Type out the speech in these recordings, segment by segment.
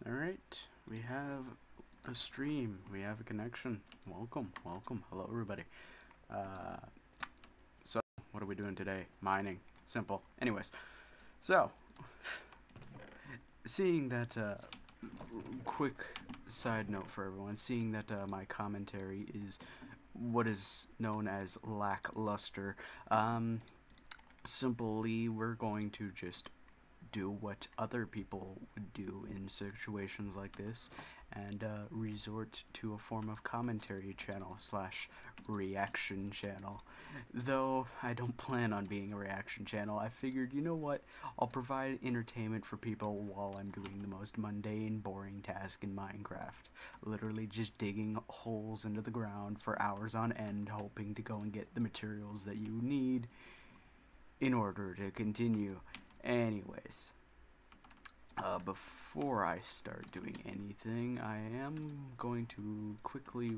Alright, we have a stream, we have a connection. Welcome, welcome. Hello, everybody. Uh, so, what are we doing today? Mining. Simple. Anyways, so, seeing that, quick side note for everyone, seeing that my commentary is what is known as lackluster, simply we're going to just do what other people would do in situations like this and resort to a form of commentary channel slash reaction channel. Though I don't plan on being a reaction channel, I figured, you know what, I'll provide entertainment for people while I'm doing the most mundane, boring task in Minecraft. Literally just digging holes into the ground for hours on end, hoping to go and get the materials that you need in order to continue. Anyways, before I start doing anything, I am going to quickly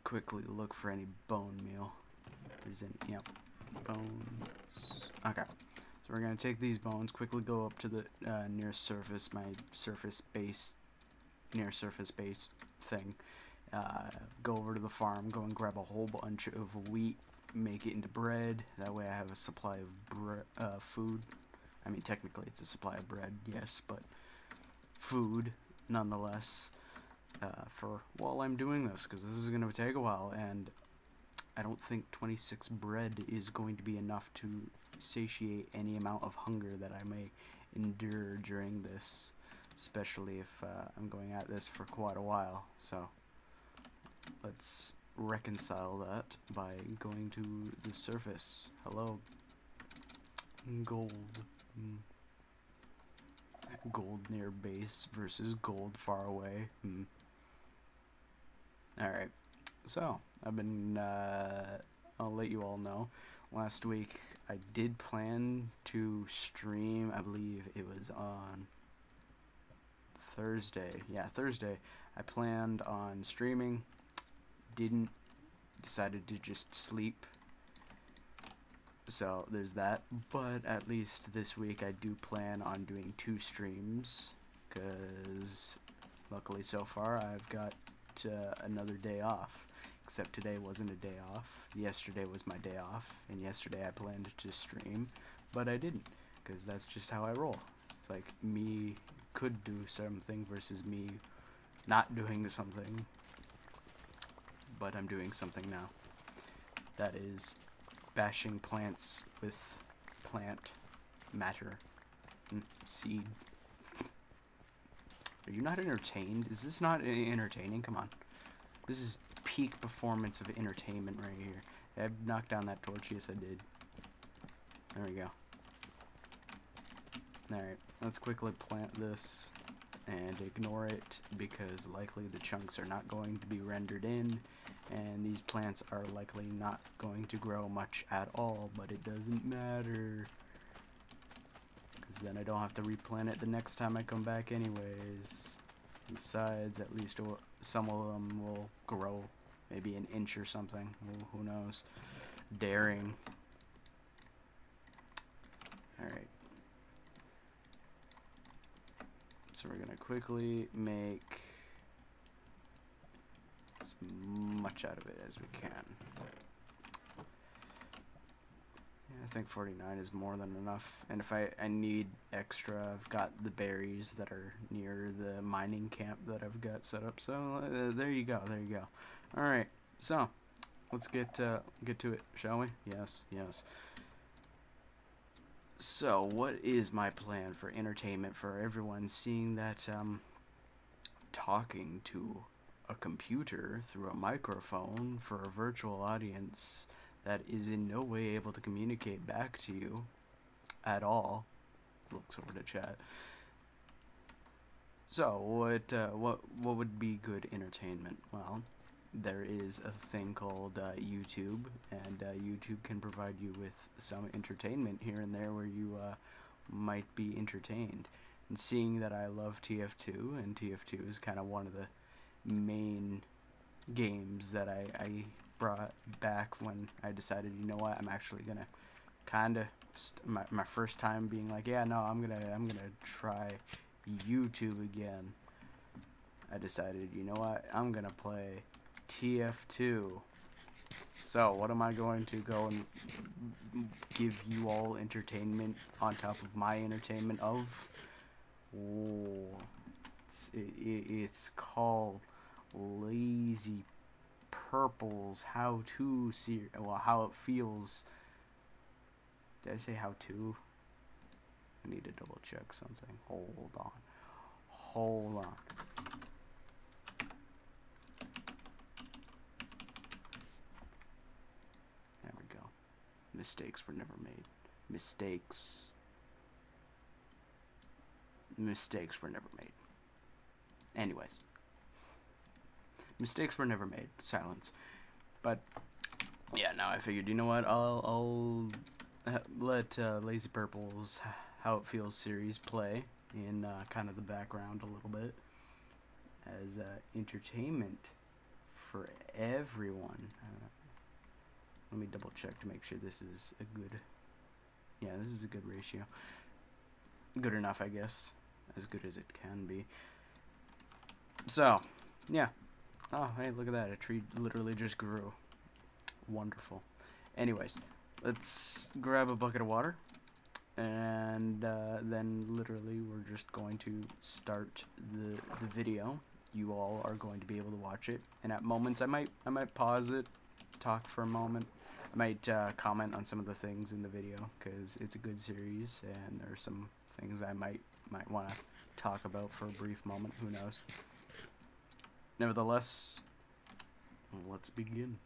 quickly look for any bone meal. If there's any, yep, bones. Okay, so we're gonna take these bones, quickly go up to the near surface, my near surface base thing. Go over to the farm, go and grab a whole bunch of wheat, make it into bread. That way I have a supply of food. I mean, technically it's a supply of bread, yes, but food nonetheless, for while I'm doing this, because this is going to take a while, and I don't think 26 bread is going to be enough to satiate any amount of hunger that I may endure during this, especially if I'm going at this for quite a while. So let's reconcile that by going to the surface. Hello, gold. Gold near base versus gold far away. Alright, so I've been I'll let you all know, last week I did plan to stream. I believe it was on Thursday. Yeah, Thursday. I planned on streaming, didn't, decided to just sleep. So there's that, but at least this week I do plan on doing 2 streams, because luckily so far I've got another day off, except today wasn't a day off. Yesterday was my day off, and yesterday I planned to stream, but I didn't, because that's just how I roll. It's like me could do something versus me not doing something, but I'm doing something now. That is bashing plants with plant matter. Seed. Are you not entertained? Is this not entertaining? Come on. This is peak performance of entertainment right here. I knocked down that torch. Yes, I did. There we go. Alright, let's quickly plant this and ignore it, because likely the chunks are not going to be rendered in, and these plants are likely not going to grow much at all, but it doesn't matter, because then I don't have to replant it the next time I come back anyways. Besides, at least some of them will grow maybe an inch or something. Who knows? Daring. Alright. So we're gonna quickly make as much out of it as we can. Yeah, I think 49 is more than enough. And if I need extra, I've got the berries that are near the mining camp that I've got set up. So there you go, there you go. Alright, so let's get to it, shall we? Yes, yes. So, what is my plan for entertainment for everyone, seeing that talking to a computer through a microphone for a virtual audience that is in no way able to communicate back to you at all? Looks over to chat. So, what would be good entertainment? Well, there is a thing called YouTube, and YouTube can provide you with some entertainment here and there where you might be entertained. And seeing that I love TF2, and TF2 is kind of one of the main games that I brought back when I decided, you know what, I'm actually gonna kind of my first time being like, yeah, no, I'm gonna try YouTube again, I decided, you know what, I'm gonna play TF2. So, what am I going to go and give you all entertainment on top of my entertainment of? Oh, it's called Lazy Purple's how-to series. Well, how it feels. Did I say how-to? I need to double check something. Hold on. Hold on. There we go. Mistakes were never made. Mistakes were never made. Anyways. Mistakes were never made. Silence. But, yeah, now I figured, you know what, I'll let Lazy Purple's How It Feels series play in kind of the background a little bit as entertainment for everyone. Let me double check to make sure this is a good, yeah, this is a good ratio. Good enough, I guess. As good as it can be. So, yeah. Oh, hey, look at that. A tree literally just grew. Wonderful. Anyways, let's grab a bucket of water. And then literally we're just going to start the video. You all are going to be able to watch it. And at moments I might pause it, talk for a moment. I might comment on some of the things in the video because it's a good series and there are some things I might want to talk about for a brief moment. Who knows? Nevertheless, let's begin.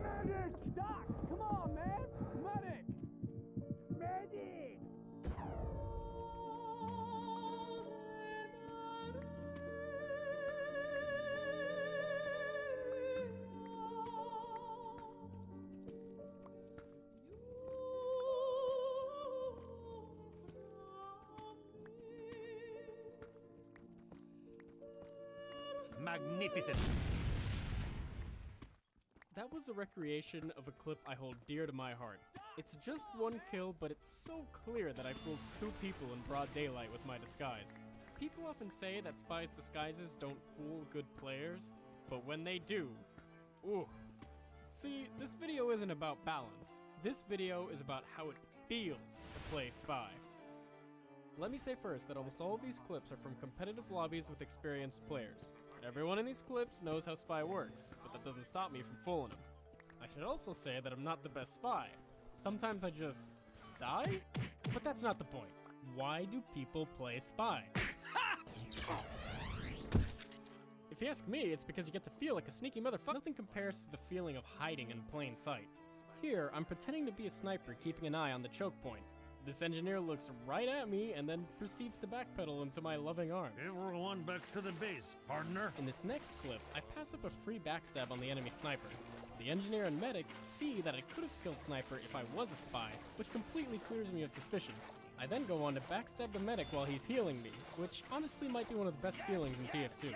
Medic! Doc! Come on, man! Medic! Medic! Magnificent. That was a recreation of a clip I hold dear to my heart. It's just one kill, but it's so clear that I fooled 2 people in broad daylight with my disguise. People often say that spies' disguises don't fool good players, but when they do, ooh. See, this video isn't about balance. This video is about how it feels to play spy. Let me say first that almost all of these clips are from competitive lobbies with experienced players. Everyone in these clips knows how spy works, but that doesn't stop me from fooling them. I should also say that I'm not the best spy. Sometimes I just die? But that's not the point. Why do people play spy? If you ask me, it's because you get to feel like a sneaky motherfucker. Nothing compares to the feeling of hiding in plain sight. Here, I'm pretending to be a sniper keeping an eye on the choke point. This engineer looks right at me and then proceeds to backpedal into my loving arms. Everyone back to the base, partner. In this next clip, I pass up a free backstab on the enemy sniper. The engineer and medic see that I could have killed Sniper if I was a spy, which completely clears me of suspicion. I then go on to backstab the medic while he's healing me, which honestly might be one of the best feelings in TF2.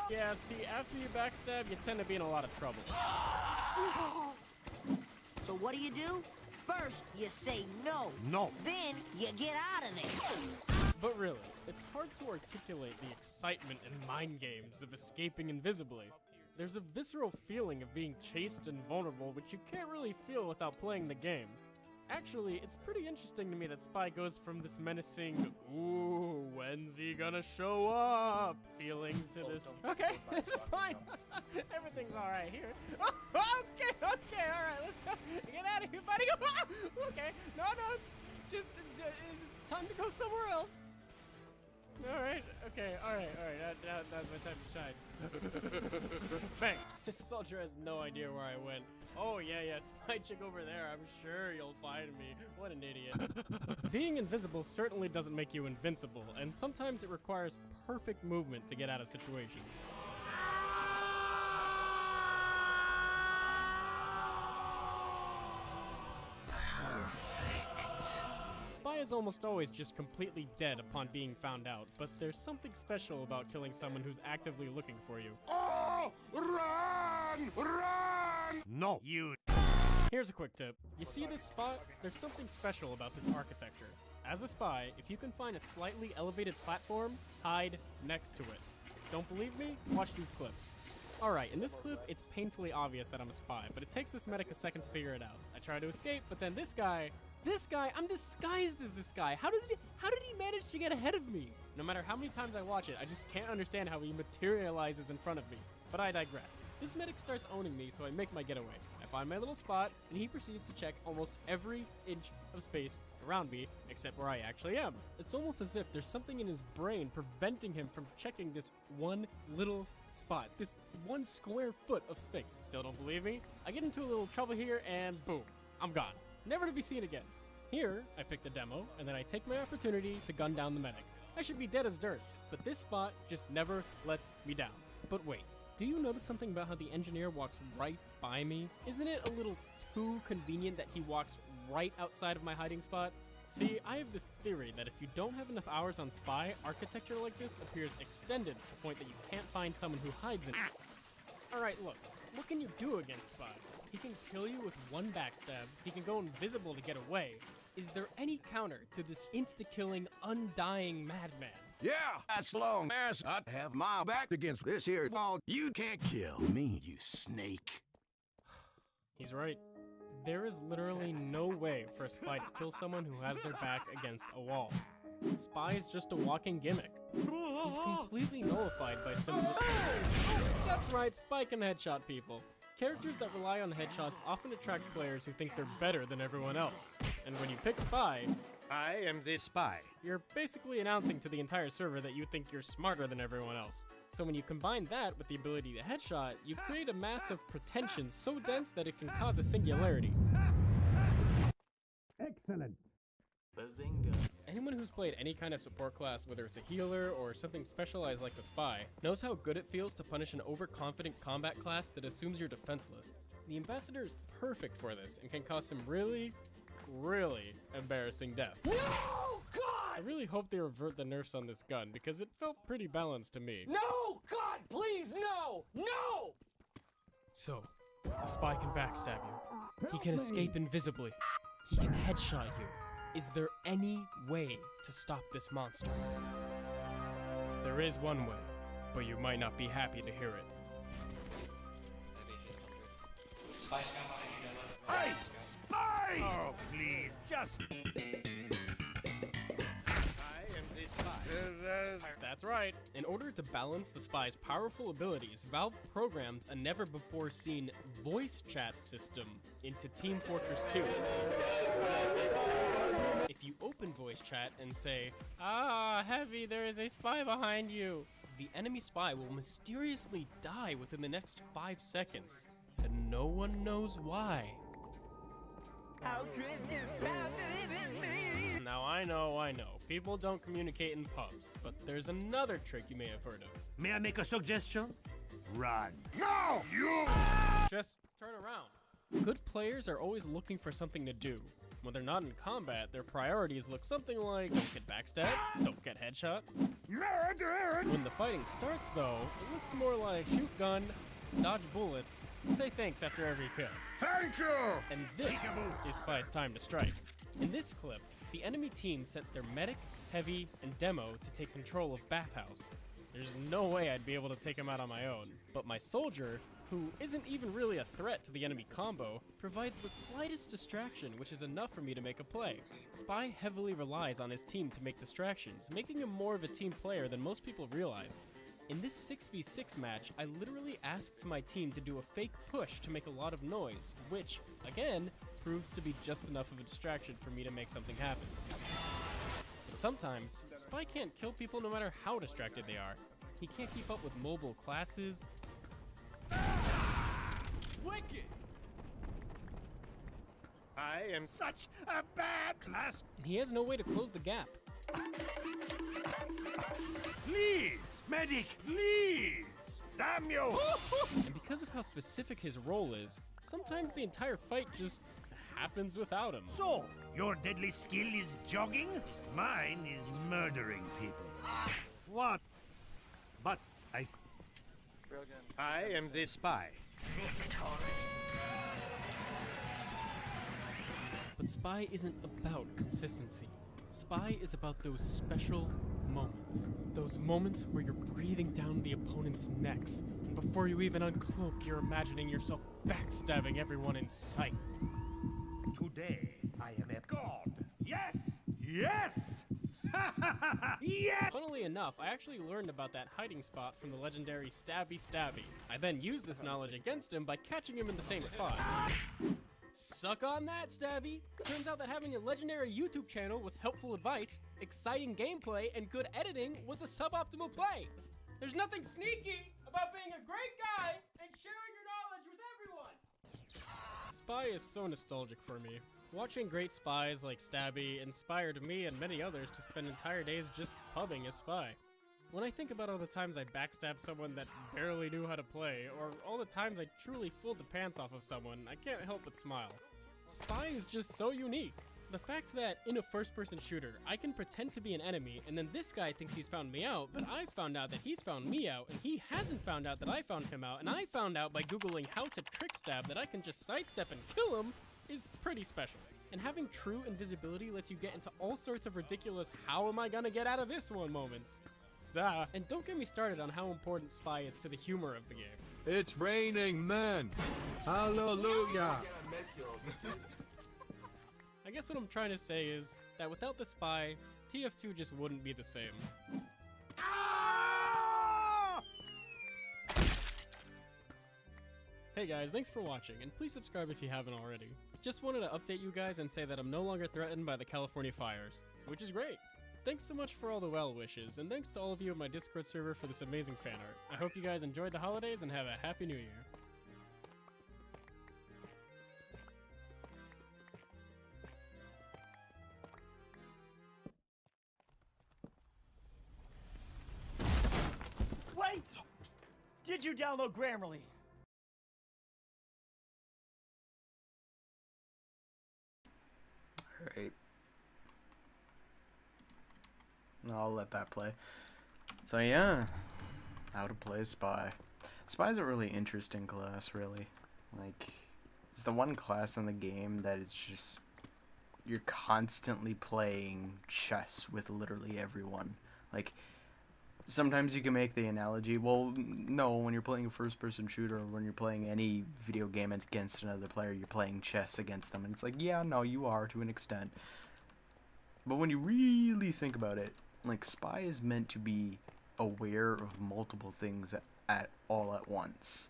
Yeah, see, after you backstab, you tend to be in a lot of trouble. So what do? First, you say no. No. Then, you get out of there. But really, it's hard to articulate the excitement and mind games of escaping invisibly. There's a visceral feeling of being chased and vulnerable which you can't really feel without playing the game. Actually, it's pretty interesting to me that Spy goes from this menacing, ooh, when's he gonna show up, feeling to this, okay, this is fine, everything's alright here. Okay, alright, let's go, get out of here, buddy, okay, no, it's just, it's time to go somewhere else. Alright, okay, alright, now's my time to shine. Bang! This soldier has no idea where I went. Oh yeah, spy chick over there, I'm sure you'll find me. What an idiot. Being invisible certainly doesn't make you invincible, and sometimes it requires perfect movement to get out of situations. Spy is almost always just completely dead upon being found out, but there's something special about killing someone who's actively looking for you. Oh, run! No, you. Here's a quick tip. You see this spot? There's something special about this architecture. As a spy, if you can find a slightly elevated platform, hide next to it. Don't believe me? Watch these clips. Alright, in this clip, it's painfully obvious that I'm a spy, but it takes this medic a second to figure it out. I try to escape, but then this guy, I'm disguised as this guy. How did he manage to get ahead of me? No matter how many times I watch it, I just can't understand how he materializes in front of me. But I digress. This medic starts owning me, so I make my getaway. I find my little spot, and he proceeds to check almost every inch of space around me, except where I actually am. It's almost as if there's something in his brain preventing him from checking this one little spot, this 1 square foot of space. Still don't believe me? I get into a little trouble here, and boom, I'm gone. Never to be seen again. Here, I pick the demo, and then I take my opportunity to gun down the medic. I should be dead as dirt, but this spot just never lets me down. But wait, do you notice something about how the engineer walks right by me? Isn't it a little too convenient that he walks right outside of my hiding spot? See, I have this theory that if you don't have enough hours on Spy, architecture like this appears extended to the point that you can't find someone who hides in it. Alright, look. What can you do against Spy? He can kill you with 1 backstab, he can go invisible to get away. Is there any counter to this insta-killing, undying madman? Yeah, as long as I have my back against this here wall, you can't kill me, you snake. He's right. There is literally no way for a spy to kill someone who has their back against a wall. Spy is just a walking gimmick. He's completely nullified by simple... That's right, Spy can headshot people. Characters that rely on headshots often attract players who think they're better than everyone else. And when you pick Spy, I am the spy. you're basically announcing to the entire server that you think you're smarter than everyone else. So when you combine that with the ability to headshot, you create a mass of pretension so dense that it can cause a singularity. Excellent. Bazinga. Anyone who's played any kind of support class, whether it's a healer or something specialized like the Spy, knows how good it feels to punish an overconfident combat class that assumes you're defenseless. The Ambassador is perfect for this and can cause some really embarrassing deaths. No, God! I really hope they revert the nerfs on this gun because it felt pretty balanced to me. No, God, please, no! No! So, the Spy can backstab you. He can escape invisibly. He can headshot you. Is there any way to stop this monster? There is one way, but you might not be happy to hear it. Hey, spy! Oh, please, just... I am the spy. That's right. In order to balance the Spy's powerful abilities, Valve programmed a never-before-seen voice chat system into Team Fortress 2. If you open voice chat and say, "Ah, Heavy, there is a spy behind you," the enemy spy will mysteriously die within the next 5 seconds, and no one knows why. How could this happen to me? Now I know, people don't communicate in pubs, but there's another trick you may have heard of. May I make a suggestion? Run. No, you! Just turn around. Good players are always looking for something to do. When they're not in combat, their priorities look something like don't get backstabbed, don't get headshot. Murder! When the fighting starts though, it looks more like shoot gun, dodge bullets, say thanks after every kill. Thank you! And this is Spy's time to strike. In this clip, the enemy team sent their medic, heavy, and demo to take control of Bathhouse. There's no way I'd be able to take him out on my own, but my soldier, who isn't even really a threat to the enemy combo, provides the slightest distraction, which is enough for me to make a play. Spy heavily relies on his team to make distractions, making him more of a team player than most people realize. In this 6v6 match, I literally asked my team to do a fake push to make a lot of noise, which, again, proves to be just enough of a distraction for me to make something happen. But sometimes, Spy can't kill people no matter how distracted they are. He can't keep up with mobile classes. Wicked! I am such a bad class. And he has no way to close the gap. Please, medic, please. Damn you. And because of how specific his role is, sometimes the entire fight just happens without him. So, your deadly skill is jogging? Mine is murdering people. What? But I am the spy. Spy isn't about consistency. Spy is about those special moments. Those moments where you're breathing down the opponent's necks, and before you even uncloak, you're imagining yourself backstabbing everyone in sight. Today, I am a god. Yes! Yes! Yes! Funnily enough, I actually learned about that hiding spot from the legendary Stabby Stabby. I then used this knowledge against him by catching him in the same spot. Suck on that, Stabby! Turns out that having a legendary YouTube channel with helpful advice, exciting gameplay, and good editing was a suboptimal play. There's nothing sneaky about being a great guy and sharing your knowledge with everyone! Spy is so nostalgic for me. Watching great spies like Stabby inspired me and many others to spend entire days just pubbing as Spy. When I think about all the times I backstabbed someone that barely knew how to play, or all the times I truly fooled the pants off of someone, I can't help but smile. Spy is just so unique. The fact that in a first-person shooter, I can pretend to be an enemy, and then this guy thinks he's found me out, but I found out that he's found me out, and he hasn't found out that I found him out, and I found out by googling how to trick stab that I can just sidestep and kill him, is pretty special. And having true invisibility lets you get into all sorts of ridiculous how am I gonna get out of this one moments. Duh. And don't get me started on how important Spy is to the humor of the game. It's raining men. Hallelujah. I guess what I'm trying to say is that without the Spy, TF2 just wouldn't be the same. Hey guys, thanks for watching, and please subscribe if you haven't already. Just wanted to update you guys and say that I'm no longer threatened by the California fires, which is great. Thanks so much for all the well wishes, and thanks to all of you on my Discord server for this amazing fan art. I hope you guys enjoyed the holidays and have a happy new year. Wait! Did you download Grammarly? Alright. I'll let that play. So yeah, how to play Spy. Spy's a really interesting class, really. Like, it's the one class in the game that it's just, you're constantly playing chess with literally everyone. Like, sometimes you can make the analogy, well, no, when you're playing a first-person shooter or when you're playing any video game against another player, you're playing chess against them. And it's like, yeah, no, you are to an extent. But when you really think about it, like, Spy is meant to be aware of multiple things at all at once.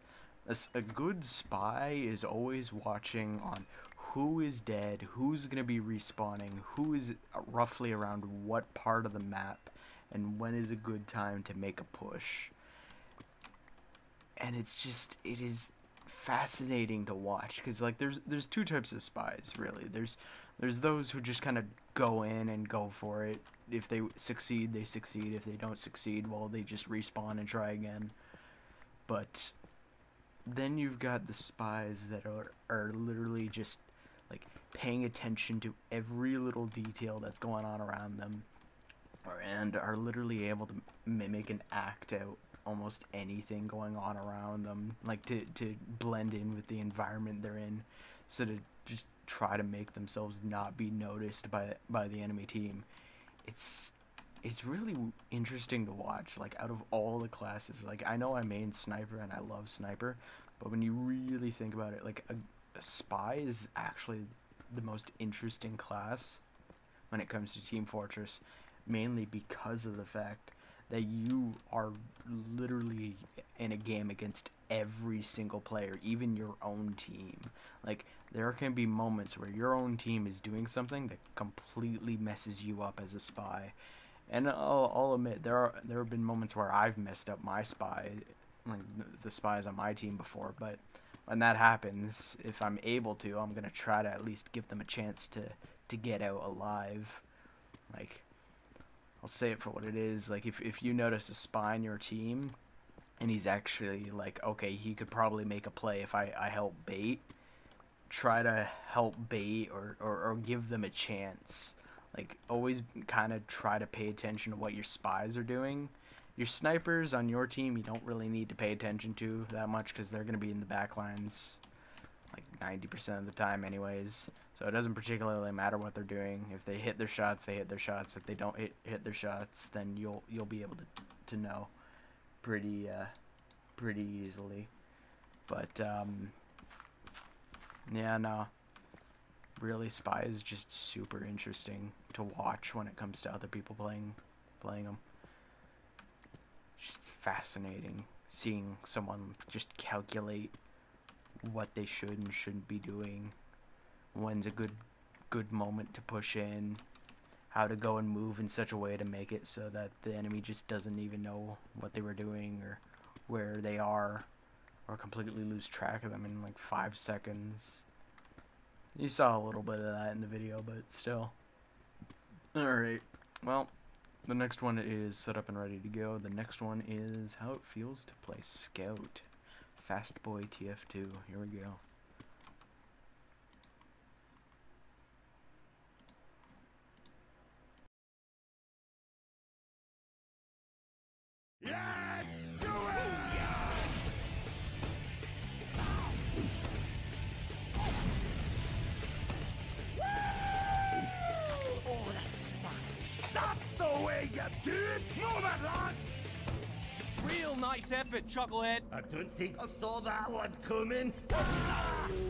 A good Spy is always watching on who is dead, who's going to be respawning, who is roughly around what part of the map, and when is a good time to make a push. And it's just, it is fascinating to watch, because like there's two types of spies, really. There's those who just kind of go in and go for it. If they succeed, they succeed. If they don't succeed, well, they just respawn and try again. But then you've got the spies that are literally just like paying attention to every little detail that's going on around them, and are literally able to mimic and act out almost anything going on around them, like to blend in with the environment they're in, so to just try to make themselves not be noticed by the enemy team. It's really interesting to watch. Like, out of all the classes, like, I know I main sniper and I love sniper, but when you really think about it, like, a spy is actually the most interesting class when it comes to Team Fortress, mainly because of the fact that you are literally in a game against every single player, even your own team. Like, there can be moments where your own team is doing something that completely messes you up as a spy. And I'll admit, there have been moments where I've messed up my spy, like the spies on my team before, but when that happens, if I'm able to, I'm going to try to at least give them a chance to get out alive. Like, I'll say it for what it is. Like, if you notice a spy in your team, and he's actually like, okay, he could probably make a play if I help bait, try to help bait or give them a chance. Like, always kind of try to pay attention to what your spies are doing. Your snipers on your team, you don't really need to pay attention to that much, because they're going to be in the back lines like 90% of the time anyways. So So it doesn't particularly matter what they're doing. If they hit their shots, they hit their shots. If they don't hit their shots, then you'll be able to know pretty easily. But yeah, no. Really, Spy is just super interesting to watch when it comes to other people playing them. Just fascinating seeing someone just calculate what they should and shouldn't be doing, when's a good moment to push in, how to go and move in such a way to make it so that the enemy just doesn't even know what they were doing or where they are, or completely lose track of them in like 5 seconds. You saw a little bit of that in the video, but still. Alright, well, the next one is set up and ready to go. The next one is how it feels to play Scout. Fast Boy TF2. Here we go. Let's do it! Oh, that's fine. That's the way you do it! Move it, lads! Real nice effort, Chucklehead. I don't think I saw that one coming.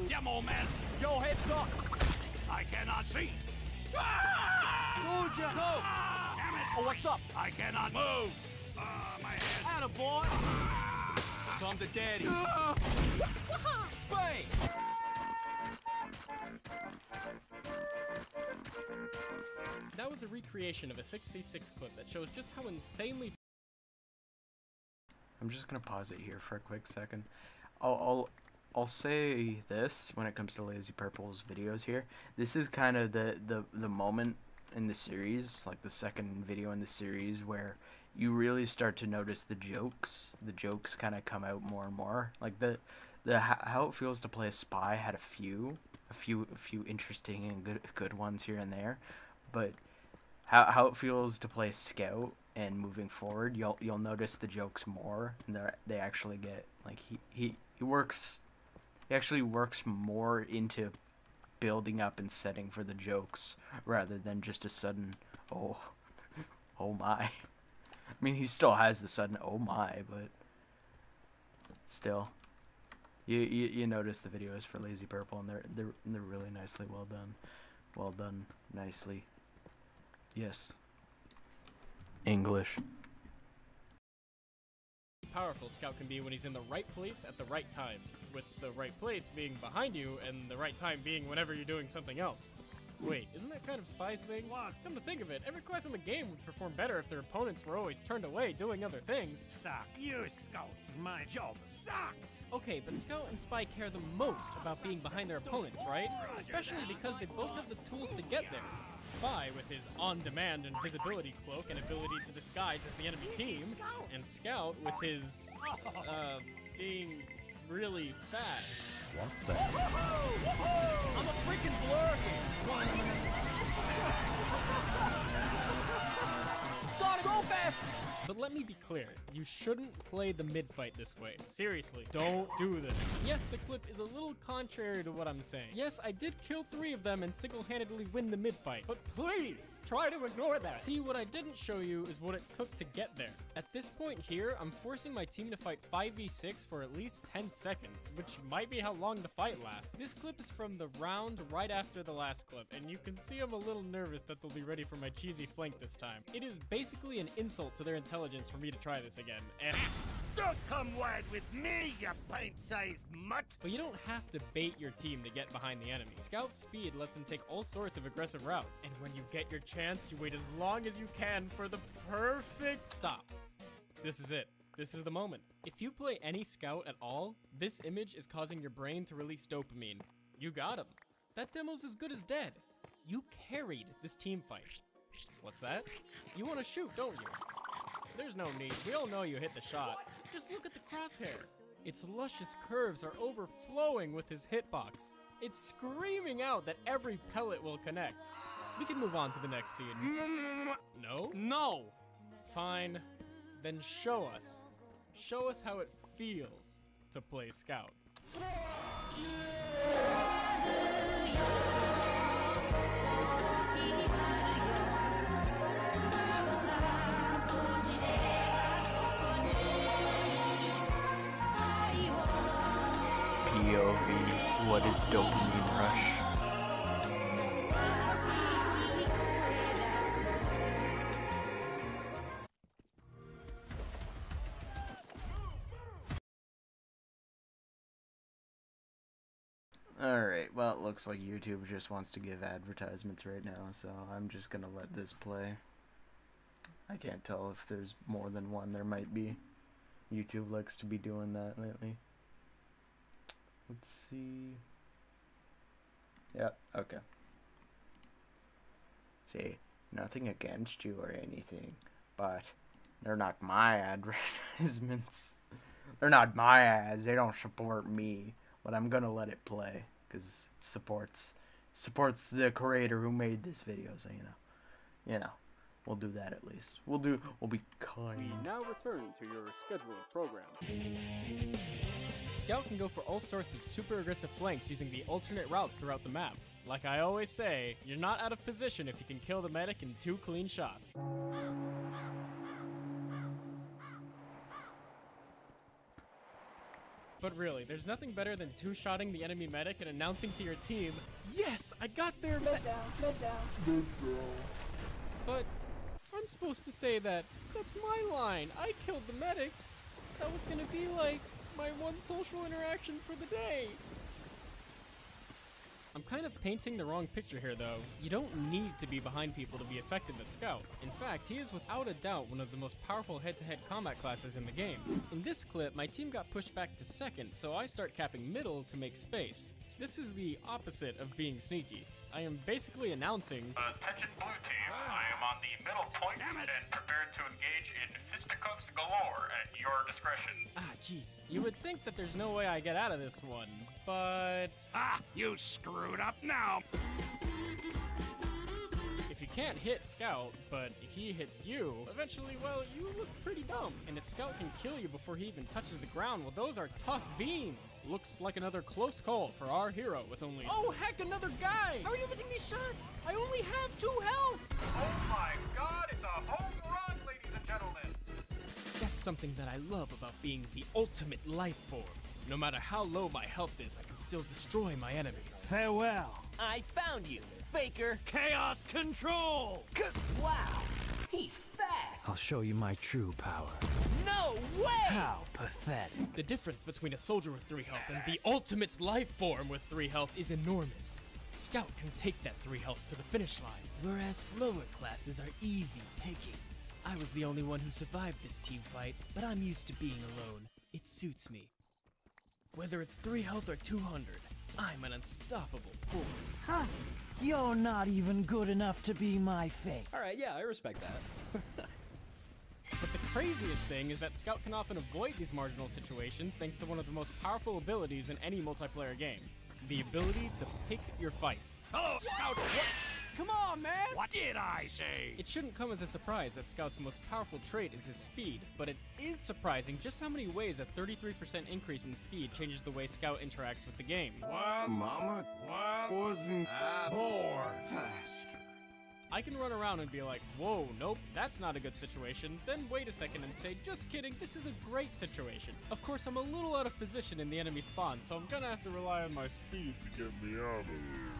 Demo man, Yo, heads up. I cannot see. Soldier, go. Damn it! Oh, what's up? I cannot move. My head. Attaboy. Come to daddy. Bang. That was a recreation of a 6v6 clip that shows just how insanely. I'm just gonna pause it here for a quick second. I'll say this when it comes to Lazy Purple's videos here. This is kind of the moment in the series, like the second video in the series, where you really start to notice the jokes. The jokes kind of come out more and more. Like the how it feels to play a Spy had a few interesting and good ones here and there, but how it feels to play Scout and moving forward, you'll notice the jokes more, and they actually get like he actually works more into building up and setting for the jokes rather than just a sudden oh my. I mean, he still has the sudden oh my, but still you notice the videos for Lazy Purple, and they're really nicely well done nicely. Yes. English. Powerful Scout can be when he's in the right place at the right time, with the right place being behind you and the right time being whenever you're doing something else. Wait, isn't that kind of Spy's thing? What? Come to think of it, every quest in the game would perform better if their opponents were always turned away doing other things. Stop. You Scout. My job sucks. Okay, but Scout and Spy care the most about being behind their opponents, right? Especially because they both have the tools to get there. Spy with his on-demand invisibility cloak and ability to disguise as the enemy team, and Scout with his, being really fast. What the? I'm a freaking blur here. Gotta go fast. But let me be clear, you shouldn't play the mid-fight this way. Seriously, don't do this. Yes, the clip is a little contrary to what I'm saying. Yes, I did kill 3 of them and single-handedly win the mid-fight, but please, try to ignore that. See, what I didn't show you is what it took to get there. At this point here, I'm forcing my team to fight 5v6 for at least 10 seconds, which might be how long the fight lasts. This clip is from the round right after the last clip, and you can see I'm a little nervous that they'll be ready for my cheesy flank this time. It is basically an insult to their intelligence for me to try this again, and Don't come wide with me, you pint-sized mutt. but you don't have to bait your team to get behind the enemy. Scout's speed lets him take all sorts of aggressive routes, and when you get your chance, you wait as long as you can for the perfect stop. This is it. This is the moment. If you play any Scout at all, this image is causing your brain to release dopamine. You got him. That demo's as good as dead. You carried this team fight. What's that? You want to shoot, don't you? There's no need. We all know you hit the shot. Just look at the crosshair. Its luscious curves are overflowing with his hitbox. It's screaming out that every pellet will connect. We can move on to the next scene. No? No. Fine. Then show us. Show us how it feels to play Scout. What is dopamine rush? Alright, well, it looks like YouTube just wants to give advertisements right now, so I'm just gonna let this play. I can't tell if there's more than one. There might be. YouTube likes to be doing that lately. Let's see. Yep, okay. See, nothing against you or anything, but they're not my advertisements. They're not my ads. They don't support me, but I'm gonna let it play because it supports the creator who made this video. So you know, we'll do that at least. We'll be kind. We now return to your scheduled program. Scout can go for all sorts of super aggressive flanks using the alternate routes throughout the map. Like I always say, you're not out of position if you can kill the medic in 2 clean shots. But really, there's nothing better than 2-shotting the enemy medic and announcing to your team, "Yes, I got their med down. But I'm supposed to say that that's my line. I killed the medic. That was gonna be like my one social interaction for the day." I'm kind of painting the wrong picture here though. You don't need to be behind people to be effective as Scout. In fact, he is without a doubt one of the most powerful head-to-head combat classes in the game. In this clip, my team got pushed back to second, so I start capping middle to make space. This is the opposite of being sneaky. I am basically announcing, "Attention blue team, I am on the middle point and prepared to engage in fisticuffs galore at your discretion." Ah, jeez. You would think that there's no way I get out of this one, but... Ah, you screwed up now. If you can't hit Scout, but he hits you, eventually, well, you look pretty dumb. And if Scout can kill you before he even touches the ground, well, those are tough beans. Looks like another close call for our hero with only... Oh, heck, another guy! How are you missing these shots? I only have 2 health! Oh my god, it's a home run, ladies and gentlemen! That's something that I love about being the ultimate life form. No matter how low my health is, I can still destroy my enemies. Farewell. I found you, Faker. Chaos control! Wow, he's fast. I'll show you my true power. No way! How pathetic. The difference between a soldier with 3 health and the ultimate life form with 3 health is enormous. Scout can take that 3 health to the finish line, whereas slower classes are easy pickings. I was the only one who survived this team fight, but I'm used to being alone. It suits me. Whether it's 3 health or 200, I'm an unstoppable force. Huh? You're not even good enough to be my fate. Alright, yeah, I respect that. But the craziest thing is that Scout can often avoid these marginal situations thanks to one of the most powerful abilities in any multiplayer game. The ability to pick your fights. Hello, Scout. What? Come on, man! What did I say? It shouldn't come as a surprise that Scout's most powerful trait is his speed, but it is surprising just how many ways a 33% increase in speed changes the way Scout interacts with the game. What, Mama? What wasn't born fast? I can run around and be like, whoa, nope, that's not a good situation, then wait a second and say, just kidding, this is a great situation. Of course, I'm a little out of position in the enemy spawn, so I'm gonna have to rely on my speed to get me out of here.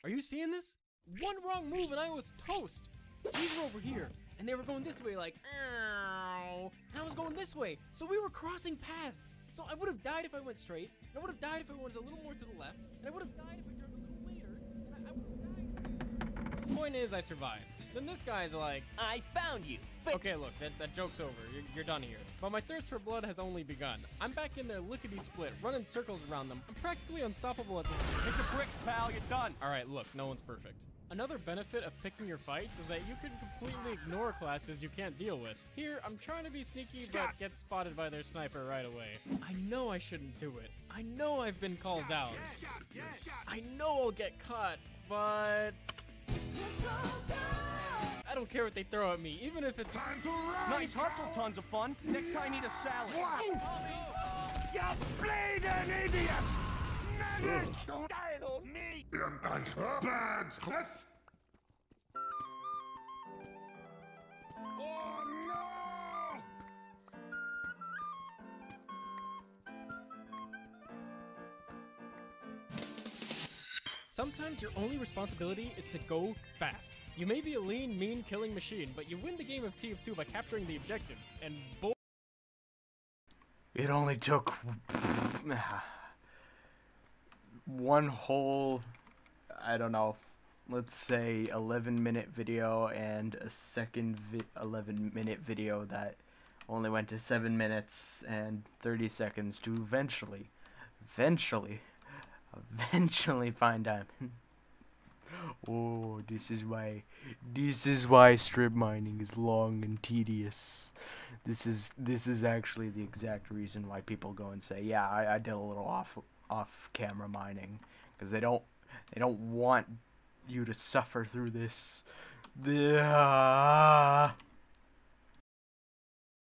Are you seeing this? One wrong move and I was toast. These were over here, and they were going this way like, ow, and I was going this way, so we were crossing paths. So I would have died if I went straight, and I would have died if I went a little more to the left, and I would have died if I turned a little later, and I would have died. The point is, I survived. Then this guy's like, I found you. okay, look, that joke's over. You're done here. But my thirst for blood has only begun. I'm back in there lickety-split, running circles around them. I'm practically unstoppable at this point. Pick the bricks, pal, you're done. Alright, look, no one's perfect. Another benefit of picking your fights is that you can completely ignore classes you can't deal with. Here, I'm trying to be sneaky, but get spotted by their sniper right away. I know I shouldn't do it. I know I've been called out. I know I'll get caught, but... I don't care what they throw at me, even if it's... Nice hustle, tons of fun. Next time, eat a salad. You bleeding idiot! Manage to dial me! Bad. Oh no! Sometimes your only responsibility is to go fast. You may be a lean, mean killing machine, but you win the game of TF2 by capturing the objective, and boy... It only took one whole, I don't know, let's say 11-minute video and a second 11-minute video that only went to 7 minutes and 30 seconds to eventually find Diamond. Oh, this is why strip mining is long and tedious. This is actually the exact reason why people go and say, yeah, I did a little off camera mining, because they don't want you to suffer through this.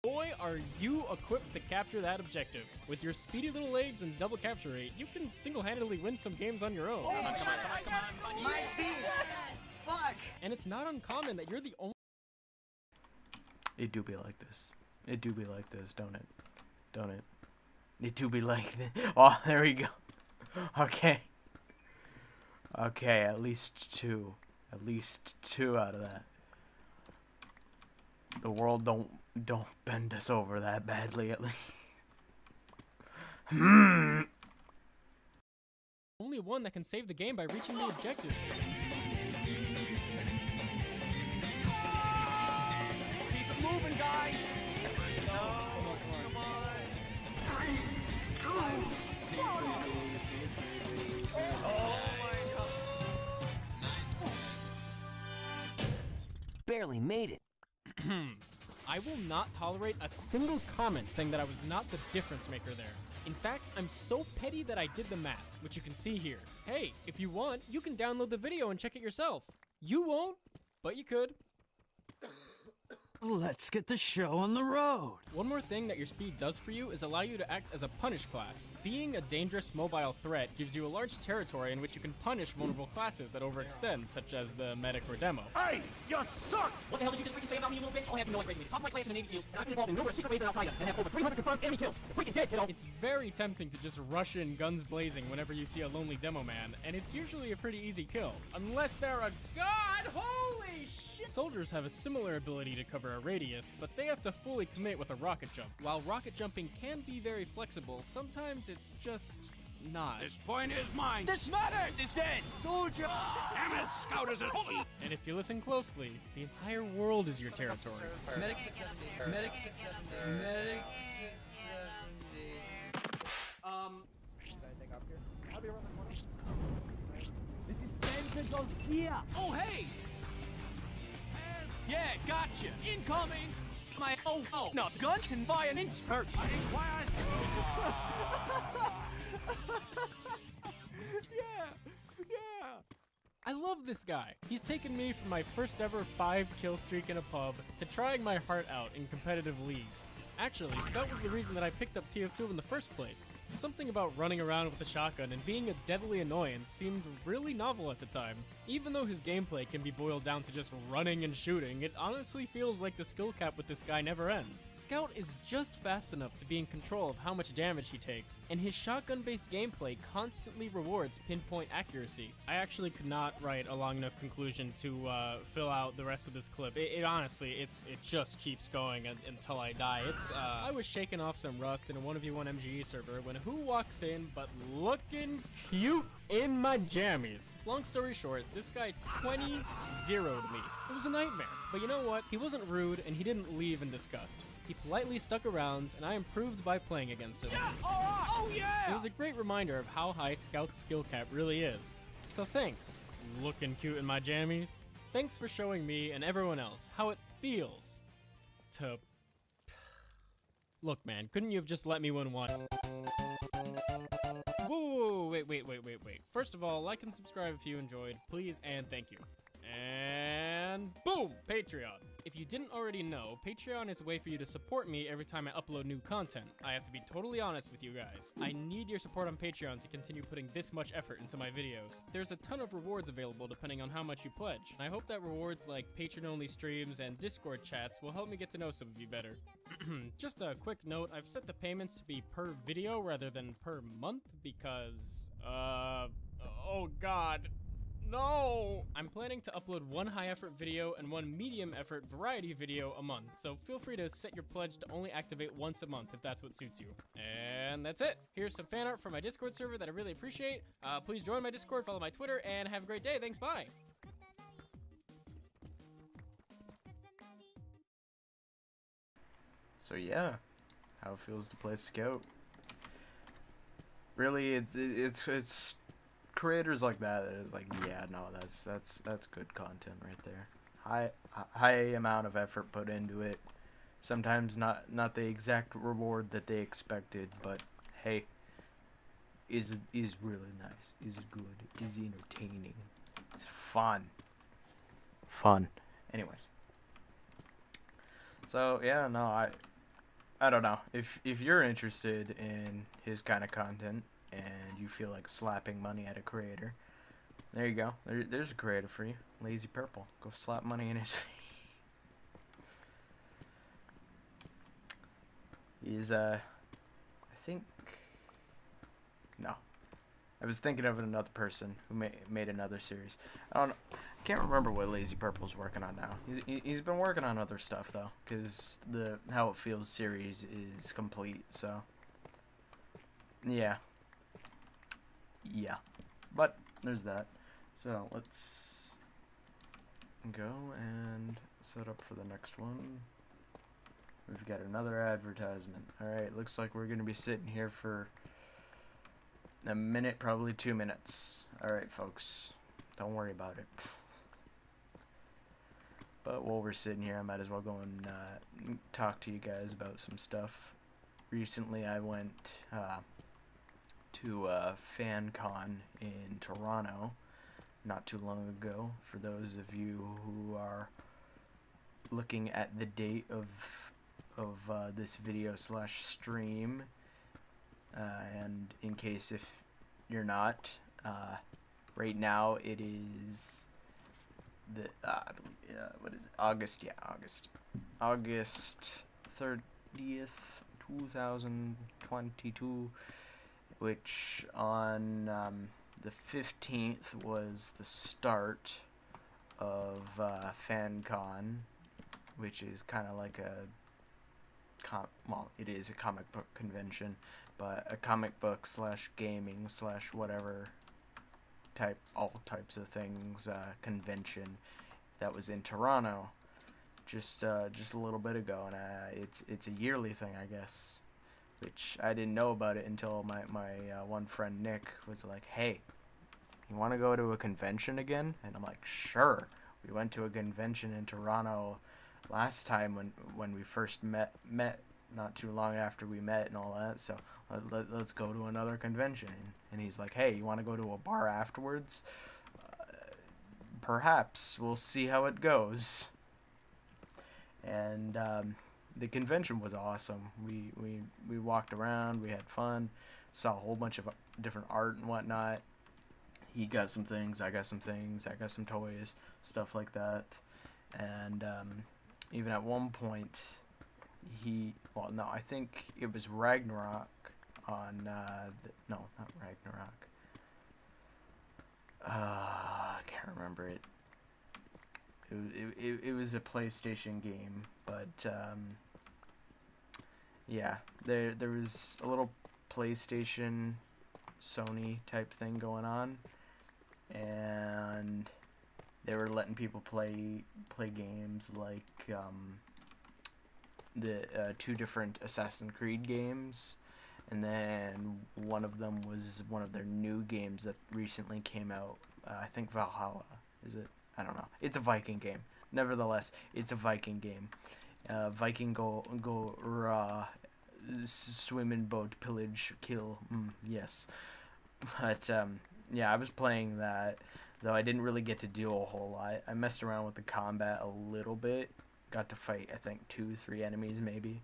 Boy, are you equipped to capture that objective. With your speedy little legs and double capture rate, you can single-handedly win some games on your own. Come on. My team. Fuck. And it's not uncommon that you're the only... It do be like this. It do be like this, don't it? Don't it? It do be like this. Oh, there we go. Okay. Okay, at least two. At least two out of that. The world don't bend us over that badly, at least. Only one that can save the game by reaching the objective. Keep it moving, guys. Barely made it. I will not tolerate a single comment saying that I was not the difference maker there. In fact, I'm so petty that I did the math, which you can see here. Hey, if you want, you can download the video and check it yourself. You won't, but you could. Let's get the show on the road. One more thing that your speed does for you is allow you to act as a punish class. Being a dangerous mobile threat gives you a large territory in which you can punish vulnerable classes that overextend, such as the medic or demo. Hey, you suck! What the hell did you just freaking say about me, you little bitch? All I have to know is raising me top flight class in the Navy SEALs, and I've been involved in numerous secret raids at Al-Qaeda, and have over 300 confirmed enemy kills. You're freaking dead, kiddo! It's very tempting to just rush in guns blazing whenever you see a lonely demo man, and it's usually a pretty easy kill. Unless they're a god! Holy shit! Soldiers have a similar ability to cover a radius, but they have to fully commit with a rocket jump. While rocket jumping can be very flexible, sometimes it's just not. This point is mine. This medic is dead! Soldier! Damn it, Scout is a holy. And if you listen closely, the entire world is your territory. Medic 670. Medic 670. Medic 670. Should I take off here? I'll be around the corner. The dispenser goes here! Oh, hey! Yeah, gotcha! Incoming! Oh, no, gun can fire an inch burst! Yeah! I love this guy. He's taken me from my first ever 5-kill streak in a pub to trying my heart out in competitive leagues. Actually, Scout was the reason that I picked up TF2 in the first place. Something about running around with a shotgun and being a deadly annoyance seemed really novel at the time. Even though his gameplay can be boiled down to just running and shooting, it honestly feels like the skill cap with this guy never ends. Scout is just fast enough to be in control of how much damage he takes, and his shotgun-based gameplay constantly rewards pinpoint accuracy. I actually could not write a long enough conclusion to fill out the rest of this clip. It honestly, it just keeps going until I die. I was shaking off some rust in a 1v1 MGE server when who walks in but looking cute in my jammies. Long story short, this guy 20-0'd me. It was a nightmare, but you know what? He wasn't rude and he didn't leave in disgust. He politely stuck around and I improved by playing against him. Yeah, all right. Oh yeah! It was a great reminder of how high Scout's skill cap really is. So thanks, looking cute in my jammies. Thanks for showing me and everyone else how it feels to... Look, man, couldn't you have just let me win one? Whoa, wait. First of all, like and subscribe if you enjoyed, please and thank you. And boom, Patreon. If you didn't already know, Patreon is a way for you to support me every time I upload new content. I have to be totally honest with you guys. I need your support on Patreon to continue putting this much effort into my videos. There's a ton of rewards available depending on how much you pledge. And I hope that rewards like patron-only streams and Discord chats will help me get to know some of you better. Just a quick note, I've set the payments to be per video rather than per month because, oh god. No! I'm planning to upload one high-effort video and one medium-effort variety video a month, so feel free to set your pledge to only activate once a month if that's what suits you. And that's it. Here's some fan art from my Discord server that I really appreciate. Please join my Discord, follow my Twitter, and have a great day. Thanks, bye! So yeah, how it feels to play Scout. Really, it's creators like that is like, yeah, no, that's good content right there. High amount of effort put into it. Sometimes not the exact reward that they expected, but hey, is really nice. Is good. Is entertaining. It's fun. Anyways. So yeah, no, I don't know. If you're interested in his kind of content and you feel like slapping money at a creator, there you go. There's a creator for you. Lazy Purple. Go slap money in his face. He's I think no. I was thinking of another person who made another series. I can't remember what Lazy Purple's working on now. He's been working on other stuff though, because the How It Feels series is complete. So yeah, but there's that. So let's go and set up for the next one. We've got another advertisement. Alright, looks like we're going to be sitting here for a minute, probably 2 minutes. Alright, folks. Don't worry about it. But while we're sitting here, I might as well go and talk to you guys about some stuff. Recently, I went to FanCon in Toronto not too long ago. For those of you who are looking at the date of this video / stream, and in case if you're not, right now it is the what is it? August 30th, 2022, which on the 15th was the start of FanCon, which is kind of like well, it is a comic book convention, but a comic book / gaming / whatever all types of things convention that was in Toronto just a little bit ago, and it's a yearly thing, I guess, which I didn't know about it until my one friend Nick was like, hey, you want to go to a convention again? And I'm like, sure. We went to a convention in Toronto last time when we first met not too long after we met and all that, so let's go to another convention. And he's like, hey, you want to go to a bar afterwards? Perhaps. We'll see how it goes. And the convention was awesome. We walked around, we had fun, saw a whole bunch of different art and whatnot. He got some things, I got some things, I got some toys, stuff like that. And even at one point, I think it was Ragnarok on, no, not Ragnarok. I can't remember it. It was a PlayStation game, but yeah, there was a little PlayStation Sony type thing going on, and they were letting people play games like the 2 different Assassin's Creed games, and then one of them was one of their new games that recently came out. I think Valhalla, is it? I don't know. It's a Viking game. Nevertheless, it's a Viking game. Viking go swim in boat, pillage, kill. Yes. But yeah, I was playing that, though I didn't really get to do a whole lot. I messed around with the combat a little bit, got to fight, I think, 2-3 enemies maybe.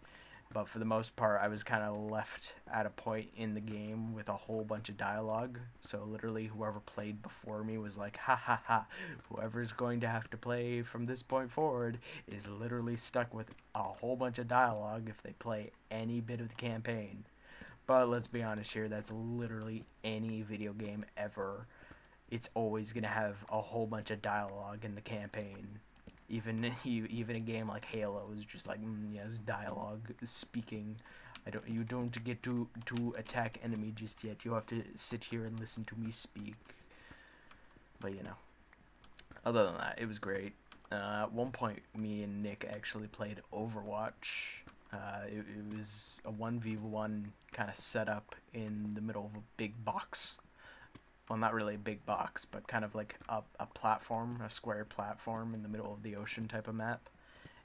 But for the most part, I was kind of left at a point in the game with a whole bunch of dialogue. So literally whoever played before me was like, ha ha ha, whoever's going to have to play from this point forward is literally stuck with a whole bunch of dialogue if they play any bit of the campaign. But let's be honest here, that's literally any video game ever. It's always going to have a whole bunch of dialogue in the campaign. Even a game like Halo is just like, yes, dialogue, speaking. You don't get to attack enemy just yet. You have to sit here and listen to me speak. But you know, other than that, it was great. At one point, me and Nick actually played Overwatch. It was a 1v1 kind of setup in the middle of a big box. Well, not really a big box, but kind of like a platform, a square platform in the middle of the ocean type of map.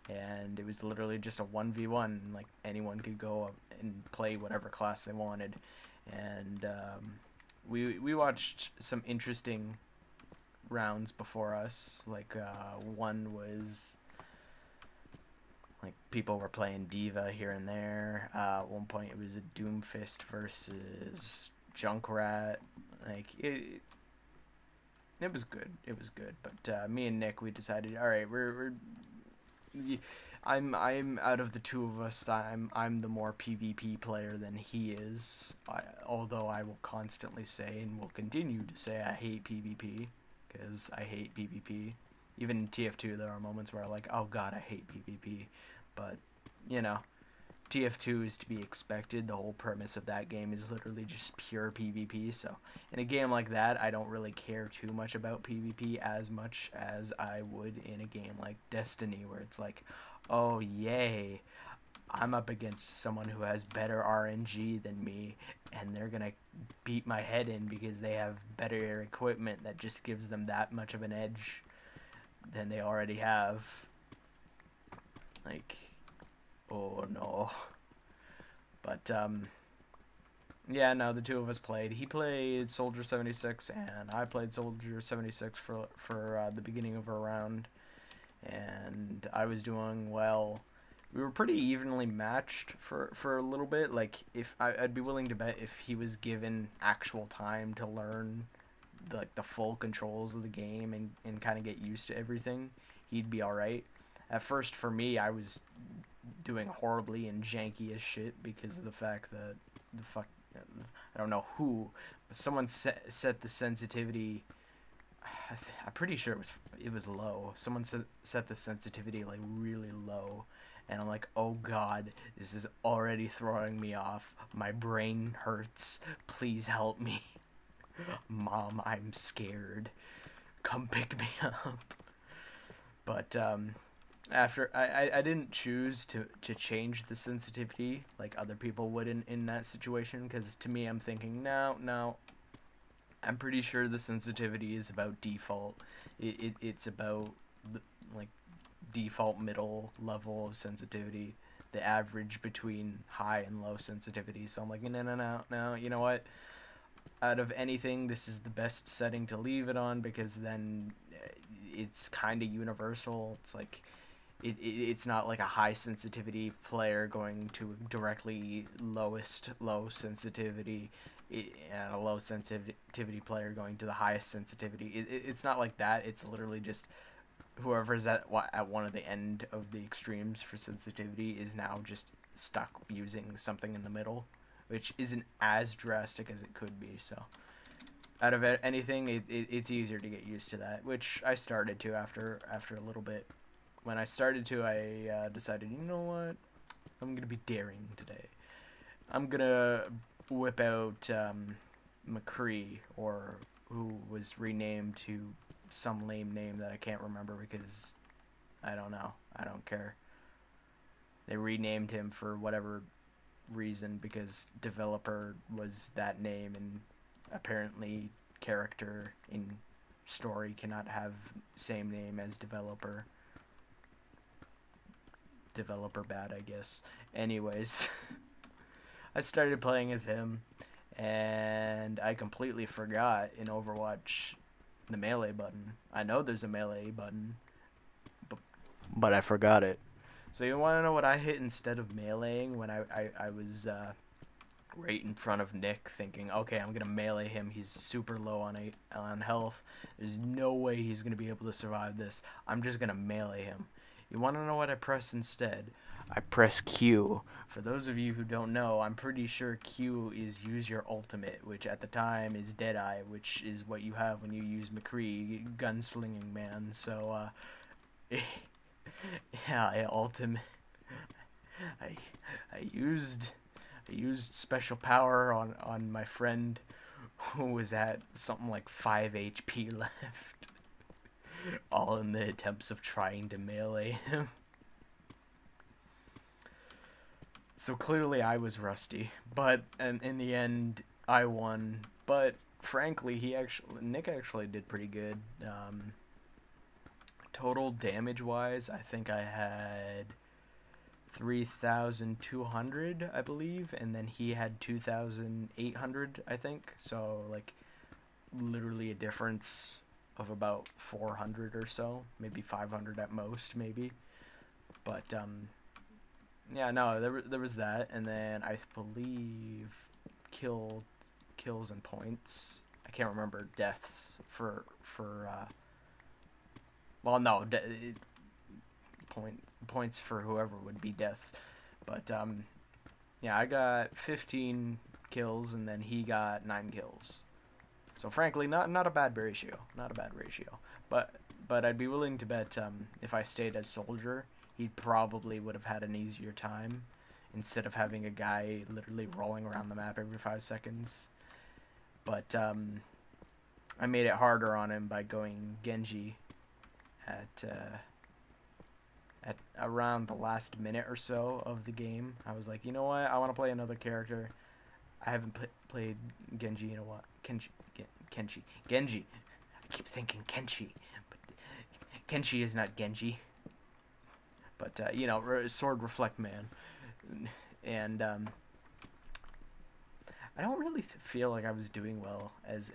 And it was literally just a 1v1, like anyone could go and play whatever class they wanted. And we watched some interesting rounds before us. Like one was like people were playing D.Va here and there. At one point it was a Doomfist versus Junkrat. Like it was good. It was good. But me and Nick, we decided, all right, I'm out of the two of us. I'm the more PvP player than he is. Although I will constantly say and will continue to say I hate PvP because I hate PvP. Even in TF2, there are moments where I'm like, oh god, I hate PvP. But you know, TF2 is to be expected. The whole premise of that game is literally just pure PvP. So in a game like that, I don't really care too much about PvP as much as I would in a game like Destiny, where it's like, oh yay, I'm up against someone who has better RNG than me, and they're gonna beat my head in because they have better equipment that just gives them that much of an edge than they already have. Like, oh no. But yeah, no, the two of us played. He played Soldier 76 and I played Soldier 76 for the beginning of our round, and I was doing well. We were pretty evenly matched for a little bit. Like, if I'd be willing to bet if he was given actual time to learn the full controls of the game and kind of get used to everything, he'd be alright. At first, for me, I was doing horribly and janky as shit because of the fact that I don't know who, but someone set the sensitivity. I'm pretty sure it was low. Someone set the sensitivity like really low, and I'm like, oh god, this is already throwing me off. My brain hurts. Please help me. Mom, I'm scared. Come pick me up. But after I didn't choose to change the sensitivity like other people would in that situation, because to me I'm thinking no, I'm pretty sure the sensitivity is about default. It's about the default middle level of sensitivity, the average between high and low sensitivity. So I'm like, no, you know what, out of anything, this is the best setting to leave it on, because then it's kind of universal. It's like it's not like a high sensitivity player going to directly lowest low sensitivity, and a low sensitivity player going to the highest sensitivity. It's not like that. It's literally just whoever's at one of the end of the extremes for sensitivity is now just stuck using something in the middle, which isn't as drastic as it could be. So out of anything, it's easier to get used to that, which I started to after a little bit. When I started to, I decided, you know what, I'm gonna be daring today. I'm gonna whip out McCree, or who was renamed to some lame name that I can't remember because I don't know. I don't care. They renamed him for whatever reason because developer was that name, and apparently character in story cannot have same name as developer. Developer bad, I guess. Anyways, I started playing as him, and I completely forgot in Overwatch the melee button. I know there's a melee button, but I forgot it. So you want to know what I hit instead of meleeing when I was right in front of Nick, thinking, okay, I'm gonna melee him. He's super low on health. There's no way he's gonna be able to survive this. I'm just gonna melee him. You want to know what I press instead? I press Q. For those of you who don't know, I'm pretty sure Q is use your ultimate, which at the time is Deadeye, which is what you have when you use McCree, gunslinging man. So, yeah, ultimate. I used special power on my friend who was at something like 5 HP left. All in the attempts of trying to melee him. So clearly I was rusty, but in the end I won. But frankly, Nick actually did pretty good. Total damage wise, I think I had 3,200, I believe, and then he had 2,800, I think. So like literally a difference of about 400 or so, maybe 500 at most, maybe. But yeah, no, there was that, and then I believe kills and points. I can't remember deaths for well, no, points for whoever would be deaths. But yeah, I got 15 kills, and then he got 9 kills. So frankly, not a bad ratio, not a bad ratio. But I'd be willing to bet if I stayed as soldier, he probably would have had an easier time instead of having a guy literally rolling around the map every 5 seconds. But I made it harder on him by going Genji at around the last minute or so of the game. I was like, you know what? I want to play another character. I haven't played Genji in a while. Genji. I keep thinking Kenshi, but Kenshi is not Genji. But you know, sword reflect man, and I don't really feel like I was doing well as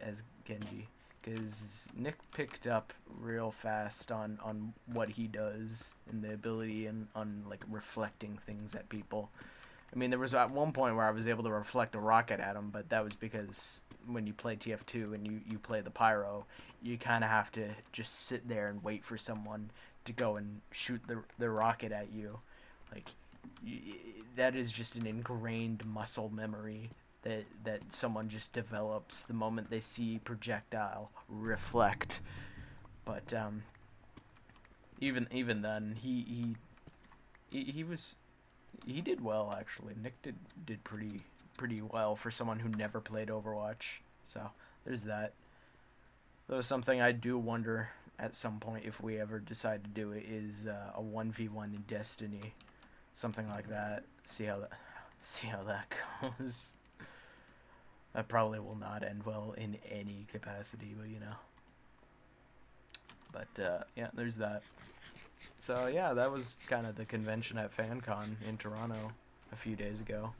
Genji, because Nick picked up real fast on what he does and the ability and on like reflecting things at people. I mean, there was at one point where I was able to reflect a rocket at him, but that was because when you play TF2 and you play the pyro, you kind of have to just sit there and wait for someone to go and shoot the rocket at you. Like, that is just an ingrained muscle memory that someone just develops the moment they see projectile reflect. But even then, he did well, actually. Nick did pretty well for someone who never played Overwatch. So there's that. Though something I do wonder at some point, if we ever decide to do it, is a 1v1 in Destiny, something like that. See how that goes. That probably will not end well in any capacity, but you know. But yeah, there's that. So yeah, that was kind of the convention at FanCon in Toronto a few days ago.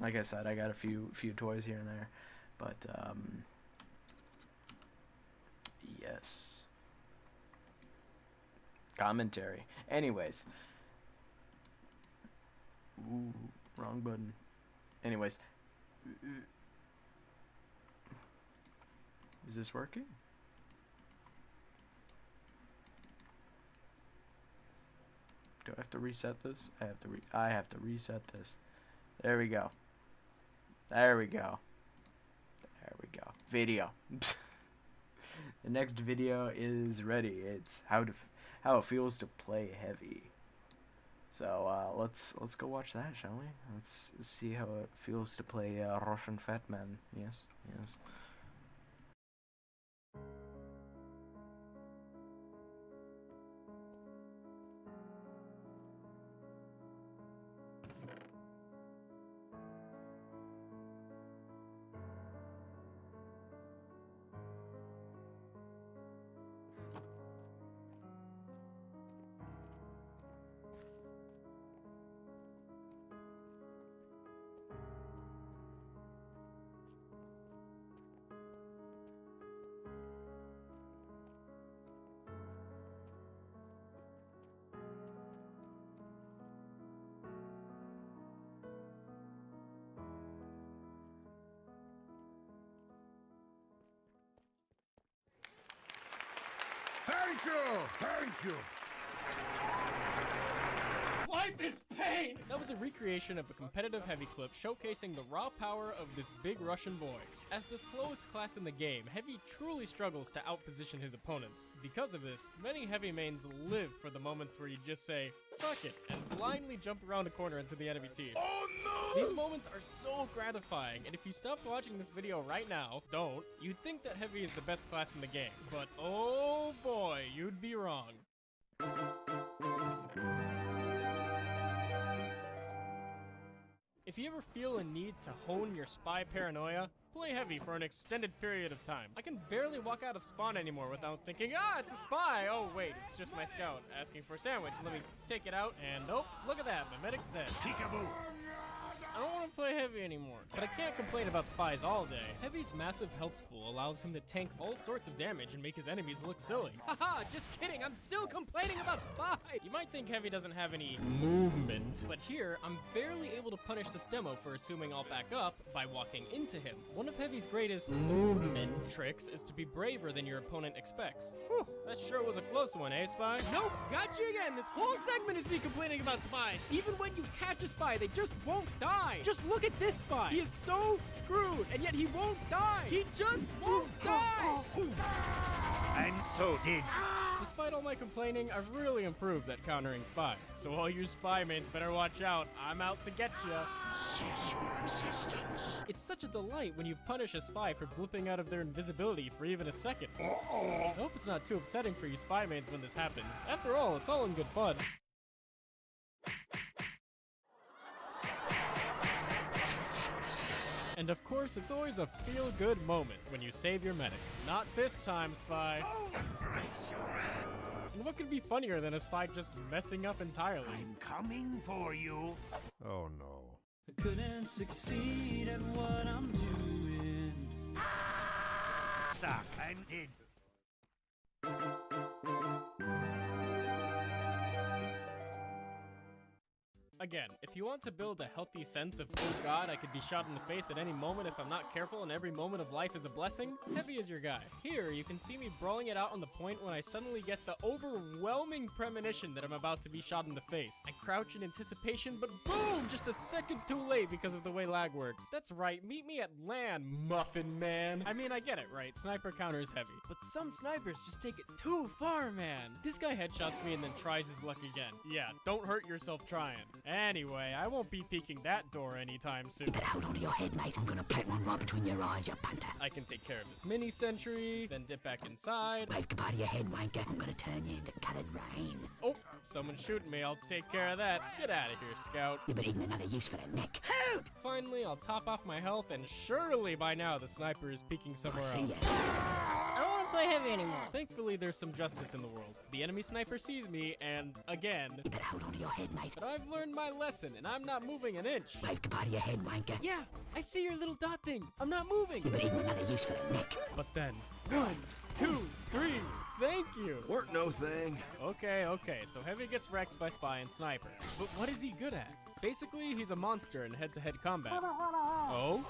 Like I said, I got a few toys here and there, but yes. Commentary. Anyways. Ooh, wrong button. Anyways. Is this working? Do I have to reset this? I have to reset this. There we go. There we go. There we go. Video. The next video is ready. It's how it feels to play heavy. So let's go watch that, shall we? Let's see how it feels to play Russian Fat Man. Yes, yes. Thank you! Thank you! Life is pain! That was a recreation of a competitive heavy clip showcasing the raw power of this big Russian boy. As the slowest class in the game, Heavy truly struggles to outposition his opponents. Because of this, many Heavy mains live for the moments where you just say, fuck it, and blindly jump around a corner into the enemy team. Oh no! These moments are so gratifying, and if you stopped watching this video right now, don't, you'd think that Heavy is the best class in the game. But oh boy, you'd be wrong. If you ever feel a need to hone your spy paranoia, play Heavy for an extended period of time. I can barely walk out of spawn anymore without thinking, ah, it's a spy! Oh wait, it's just my scout asking for a sandwich. Let me take it out, and nope, look at that, my medic's dead. Peekaboo! I don't want to play Heavy anymore, but I can't complain about spies all day. Heavy's massive health pool allows him to tank all sorts of damage and make his enemies look silly. Haha, just kidding, I'm still complaining about spies! You might think Heavy doesn't have any movement, but here, I'm barely able to punish this demo for assuming I'll back up by walking into him. One of Heavy's greatest movement tricks is to be braver than your opponent expects. Whew, that sure was a close one, eh, Spy? Nope, got you again! This whole segment is me complaining about spies! Even when you catch a spy, they just won't die! Just look at this spy! He is so screwed, and yet he won't die! He just won't die! And so did. Despite all my complaining, I've really improved at countering spies. So all you spy mates better watch out. I'm out to get ya. Cease your insistence. It's such a delight when you punish a spy for blipping out of their invisibility for even a second. I hope it's not too upsetting for you spy mates when this happens. After all, it's all in good fun. And of course, it's always a feel-good moment when you save your medic. Not this time, Spy. Embrace your hand. And what could be funnier than a spy just messing up entirely? I'm coming for you. Oh no. I couldn't succeed at what I'm doing. Stuck and dead. Again, if you want to build a healthy sense of, oh god, I could be shot in the face at any moment if I'm not careful and every moment of life is a blessing, Heavy is your guy. Here, you can see me brawling it out on the point when I suddenly get the overwhelming premonition that I'm about to be shot in the face. I crouch in anticipation, but boom, just a second too late because of the way lag works. That's right, meet me at land, Muffin Man. I mean, I get it, right? Sniper counter is heavy, but some snipers just take it too far, man. This guy headshots me and then tries his luck again. Yeah, don't hurt yourself trying. Anyway, I won't be peeking that door anytime soon. You better hold on to your head, mate. I'm gonna plant one right between your eyes, you punter. I can take care of this mini sentry, then dip back inside. Wave goodbye to your head, wanker. I'm gonna turn you into coloured rain. Oh, someone's shooting me. I'll take care of that. Get out of here, Scout. You've been eating another use for the neck. Hoot! Finally, I'll top off my health, and surely by now the sniper is peeking somewhere else. I don't want to play Heavy anymore. Thankfully, there's some justice in the world. The enemy sniper sees me, and again. You better hold on to your head, mate. But I've learned my lesson, and I'm not moving an inch. Wave goodbye to your head, wanker. Yeah, I see your little dot thing. I'm not moving. You've been eating another use for the neck. But then, 1, 2, 3. Thank you. Weren't no thing. Okay, so Heavy gets wrecked by Spy and Sniper. But what is he good at? Basically, he's a monster in head-to-head combat. Oh?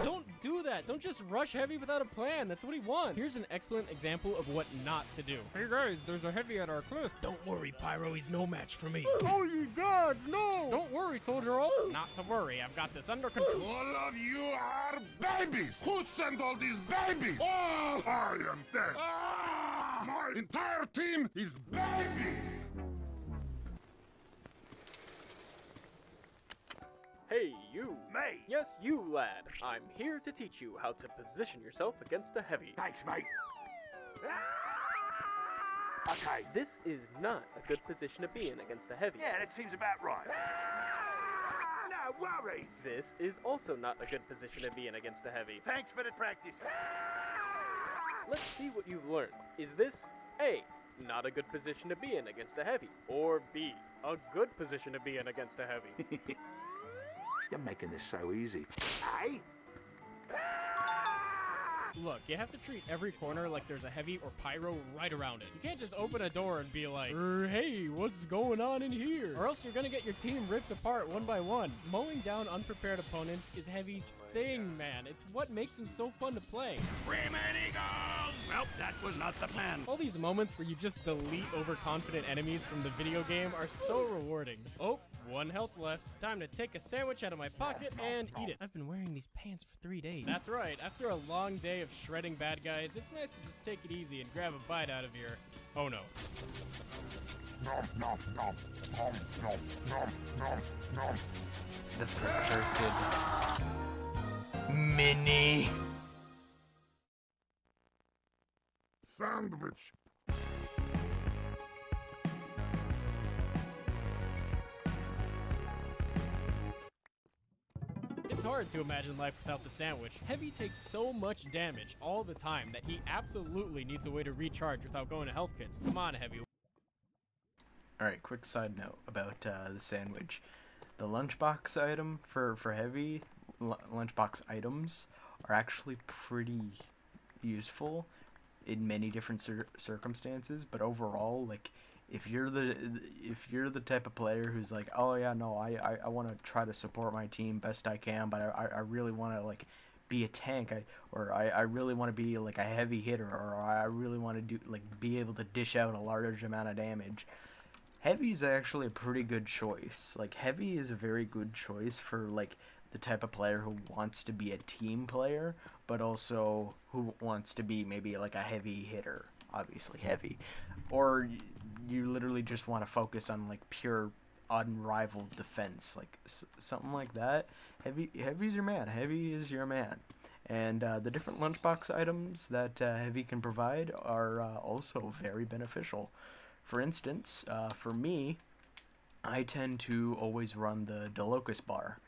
Don't do that. Don't just rush Heavy without a plan. That's what he wants. Here's an excellent example of what not to do. Hey guys, there's a Heavy at our cliff. Don't worry, Pyro. He's no match for me. Oh, ye gods, no! Don't worry, soldier. Not to worry. I've got this under control. All of you are babies. Who sent all these babies? Oh, I am dead. My entire team is babies. Hey, you. Me? Yes, you, lad. I'm here to teach you how to position yourself against a Heavy. Thanks, mate. Okay. This is not a good position to be in against a Heavy. Yeah, that seems about right. No worries. This is also not a good position to be in against a Heavy. Thanks for the practice. Let's see what you've learned. Is this A, not a good position to be in against a Heavy, or B, a good position to be in against a Heavy? You're making this so easy. Hey? Look, you have to treat every corner like there's a heavy or pyro right around it. You can't just open a door and be like, hey, what's going on in here? Or else you're gonna get your team ripped apart one by one. Mowing down unprepared opponents is Heavy's thing, man. It's what makes him so fun to play. Screaming Eagles! Well, that was not the plan. All these moments where you just delete overconfident enemies from the video game are so rewarding. Oh, 1 health left. Time to take a sandwich out of my pocket and eat it. I've been wearing these pants for 3 days. That's right. After a long day of shredding bad guys, it's nice to just take it easy and grab a bite out of your... Oh no. The cursed mini sandwich. It's hard to imagine life without the sandwich. Heavy takes so much damage all the time that he absolutely needs a way to recharge without going to health kits. Come on, Heavy. Alright, quick side note about the sandwich. The lunchbox item for Heavy, lunchbox items are actually pretty useful in many different circumstances, but overall, like, if you're the type of player who's like, oh yeah, no, I want to try to support my team best I can, but I really want to, like, be a tank, I really want to be like a heavy hitter, or I really want to do, like, be able to dish out a large amount of damage. Heavy is actually a pretty good choice. Like, Heavy is a very good choice for, like, the type of player who wants to be a team player, but also who wants to be maybe like a heavy hitter, obviously heavy, or you literally just want to focus on like pure unrivaled defense, like something like that. Heavy's your man. Heavy is your man. And the different lunchbox items that Heavy can provide are also very beneficial. For instance, for me, I tend to always run the Delocus bar.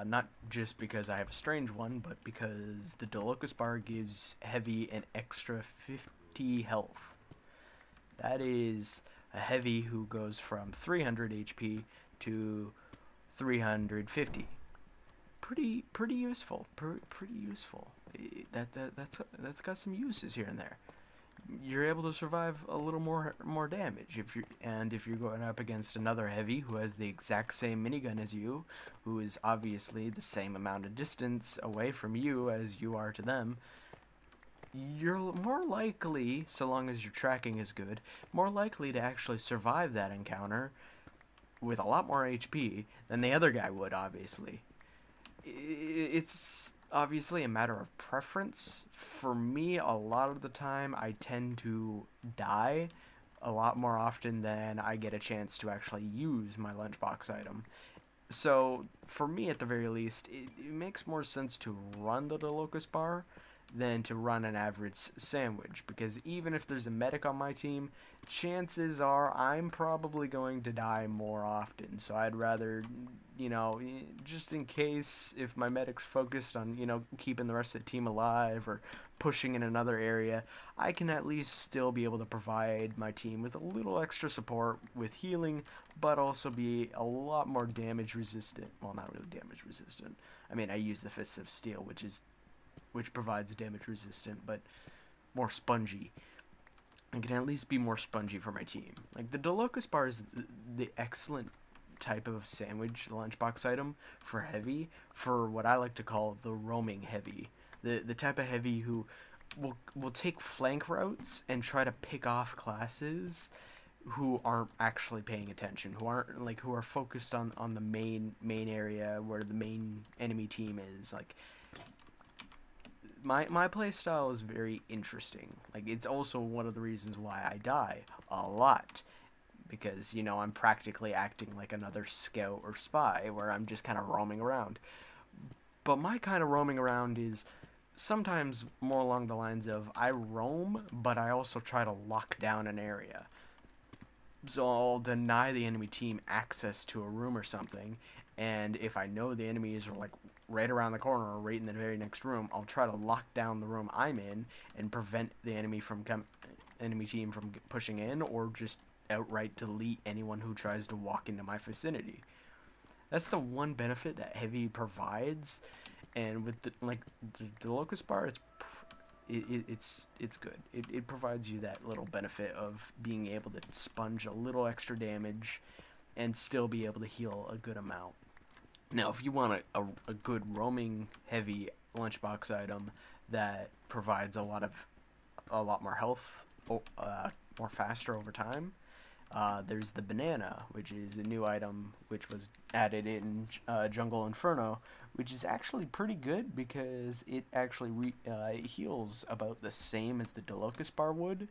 Not just because I have a strange one, but because the Delocus bar gives Heavy an extra 50 health. That is a Heavy who goes from 300 HP to 350. Pretty useful. Pretty useful. That's got some uses here and there. You're able to survive a little more damage if you're going up against another Heavy who has the exact same minigun as you, who is obviously the same amount of distance away from you as you are to them. You're more likely, so long as your tracking is good, more likely to actually survive that encounter with a lot more HP than the other guy would, obviously. It's obviously a matter of preference. For me, a lot of the time, I tend to die a lot more often than I get a chance to actually use my lunchbox item. So, for me, at the very least, it makes more sense to run the Delocus bar than to run an average sandwich, because even if there's a medic on my team, chances are I'm probably going to die more often. So I'd rather, you know, just in case, if my medic's focused on, you know, keeping the rest of the team alive or pushing in another area, I can at least still be able to provide my team with a little extra support with healing, but also be a lot more damage resistant. Well, not really damage resistant. I mean, I use the Fists of Steel, which provides damage resistant, but more spongy. I can at least be more spongy for my team. Like, the Delocus bar is the excellent type of sandwich, the lunchbox item for Heavy, for what I like to call the roaming Heavy. The type of Heavy who will take flank routes and try to pick off classes who aren't actually paying attention, who are focused on the main area where the main enemy team is. Like, my play style is very interesting. Like, it's also one of the reasons why I die a lot, because, you know, I'm practically acting like another scout or spy where I'm just kind of roaming around. But my kind of roaming around is sometimes more along the lines of I roam, but I also try to lock down an area. So I'll deny the enemy team access to a room or something, and if I know the enemies are like right around the corner or right in the very next room, I'll try to lock down the room I'm in and prevent the enemy team from pushing in, or just outright delete anyone who tries to walk into my vicinity. That's the one benefit that Heavy provides, and with the Delocus bar, it's good. It provides you that little benefit of being able to sponge a little extra damage and still be able to heal a good amount. Now, if you want a good roaming heavy lunchbox item that provides a lot more health, more faster over time, there's the banana, which is a new item which was added in Jungle Inferno, which is actually pretty good because it actually it heals about the same as the Delocus bar would,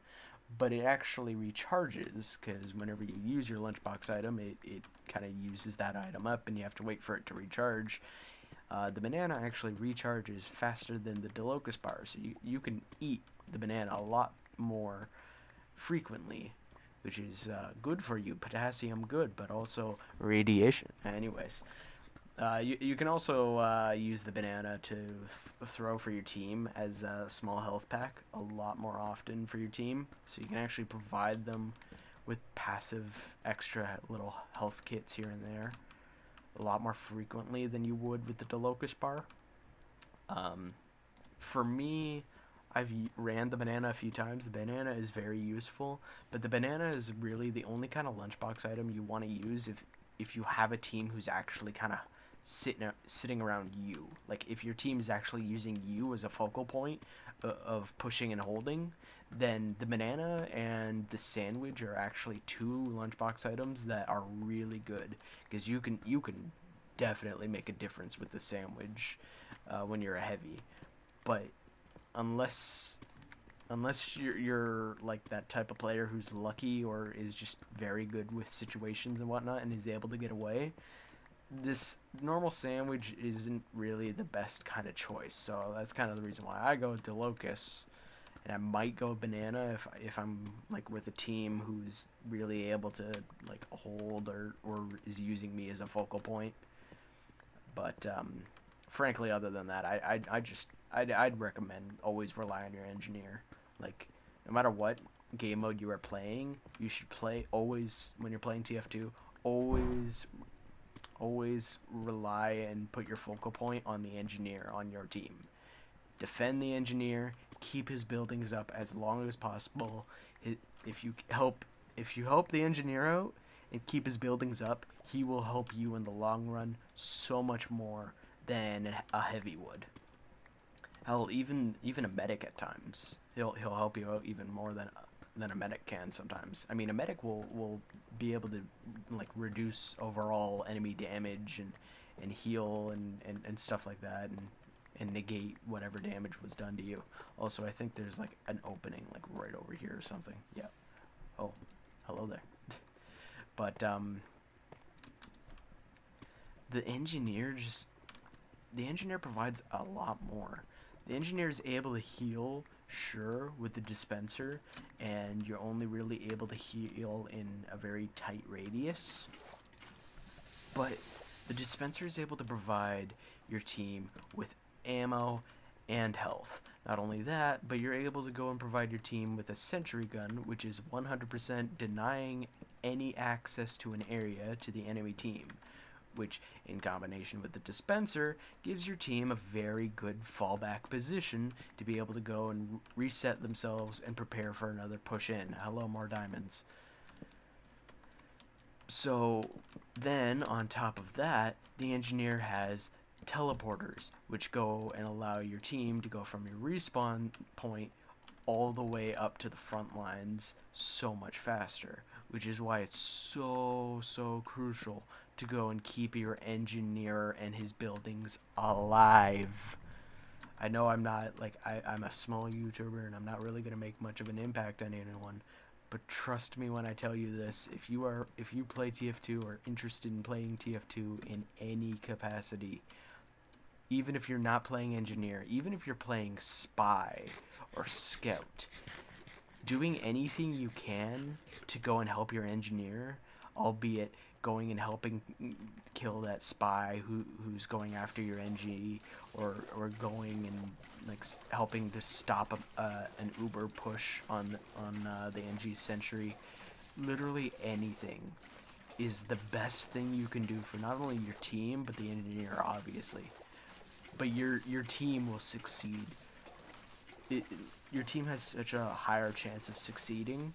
but it actually recharges, because whenever you use your lunchbox item, it kind of uses that item up and you have to wait for it to recharge. The banana actually recharges faster than the Delocus bar, so you can eat the banana a lot more frequently, which is good for you. Potassium good, but also radiation. Anyways, you can also use the banana to throw for your team as a small health pack a lot more often for your team, so you can actually provide them with passive extra little health kits here and there a lot more frequently than you would with the Delocus bar. For me, I've ran the banana a few times. The banana is very useful, but the banana is really the only kind of lunchbox item you want to use if you have a team who's actually kind of sitting around you. Like, if your team is actually using you as a focal point of pushing and holding, then the banana and the sandwich are actually two lunchbox items that are really good, because you can definitely make a difference with the sandwich when you're a heavy. But unless you're like that type of player who's lucky or is just very good with situations and whatnot and is able to get away, this normal sandwich isn't really the best kind of choice. So that's kind of the reason why I go with Delocus, and I might go banana if I'm like with a team who's really able to like hold or is using me as a focal point. But frankly, other than that, I'd recommend always rely on your engineer. Like, no matter what game mode you are playing, you should play always, when you're playing TF2, always rely and put your focal point on the engineer on your team. Defend the engineer, keep his buildings up as long as possible. If you help the engineer out and keep his buildings up, he will help you in the long run so much more than a heavy would. Hell, even a medic at times, he'll help you out even more than a medic can sometimes. I mean, a medic will be able to like reduce overall enemy damage and heal and stuff like that, and negate whatever damage was done to you. Also, I think there's like an opening like right over here or something. Yeah. Oh, hello there. But the engineer provides a lot more. The engineer is able to heal, sure, with the dispenser, and you're only really able to heal in a very tight radius. But the dispenser is able to provide your team with ammo and health. Not only that, but you're able to go and provide your team with a sentry gun, which is 100% denying any access to an area to the enemy team, which, in combination with the dispenser, gives your team a very good fallback position to be able to go and reset themselves and prepare for another push in. Hello, more diamonds. So then, on top of that, the engineer has teleporters, which go and allow your team to go from your respawn point all the way up to the front lines so much faster, which is why it's so crucial to go and keep your engineer and his buildings alive. I know I'm not, like, I'm a small YouTuber and I'm not really going to make much of an impact on anyone, but trust me when I tell you this, if you play TF2 or interested in playing TF2 in any capacity, even if you're not playing engineer, even if you're playing spy or scout, doing anything you can to go and help your engineer, albeit going and helping kill that spy who's going after your NG, or going and like helping to stop an Uber push on the NG sentry, literally anything is the best thing you can do for not only your team but the engineer, obviously. But your team will succeed your team has such a higher chance of succeeding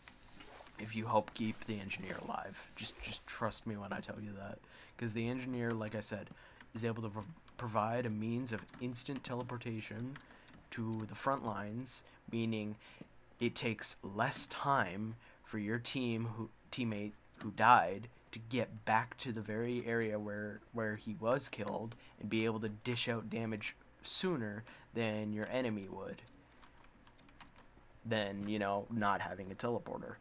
if you help keep the engineer alive. Just trust me when I tell you that, because the engineer, like I said, is able to provide a means of instant teleportation to the front lines, meaning it takes less time for your teammate who died to get back to the very area where he was killed and be able to dish out damage sooner than your enemy would. Than, you know, not having a teleporter.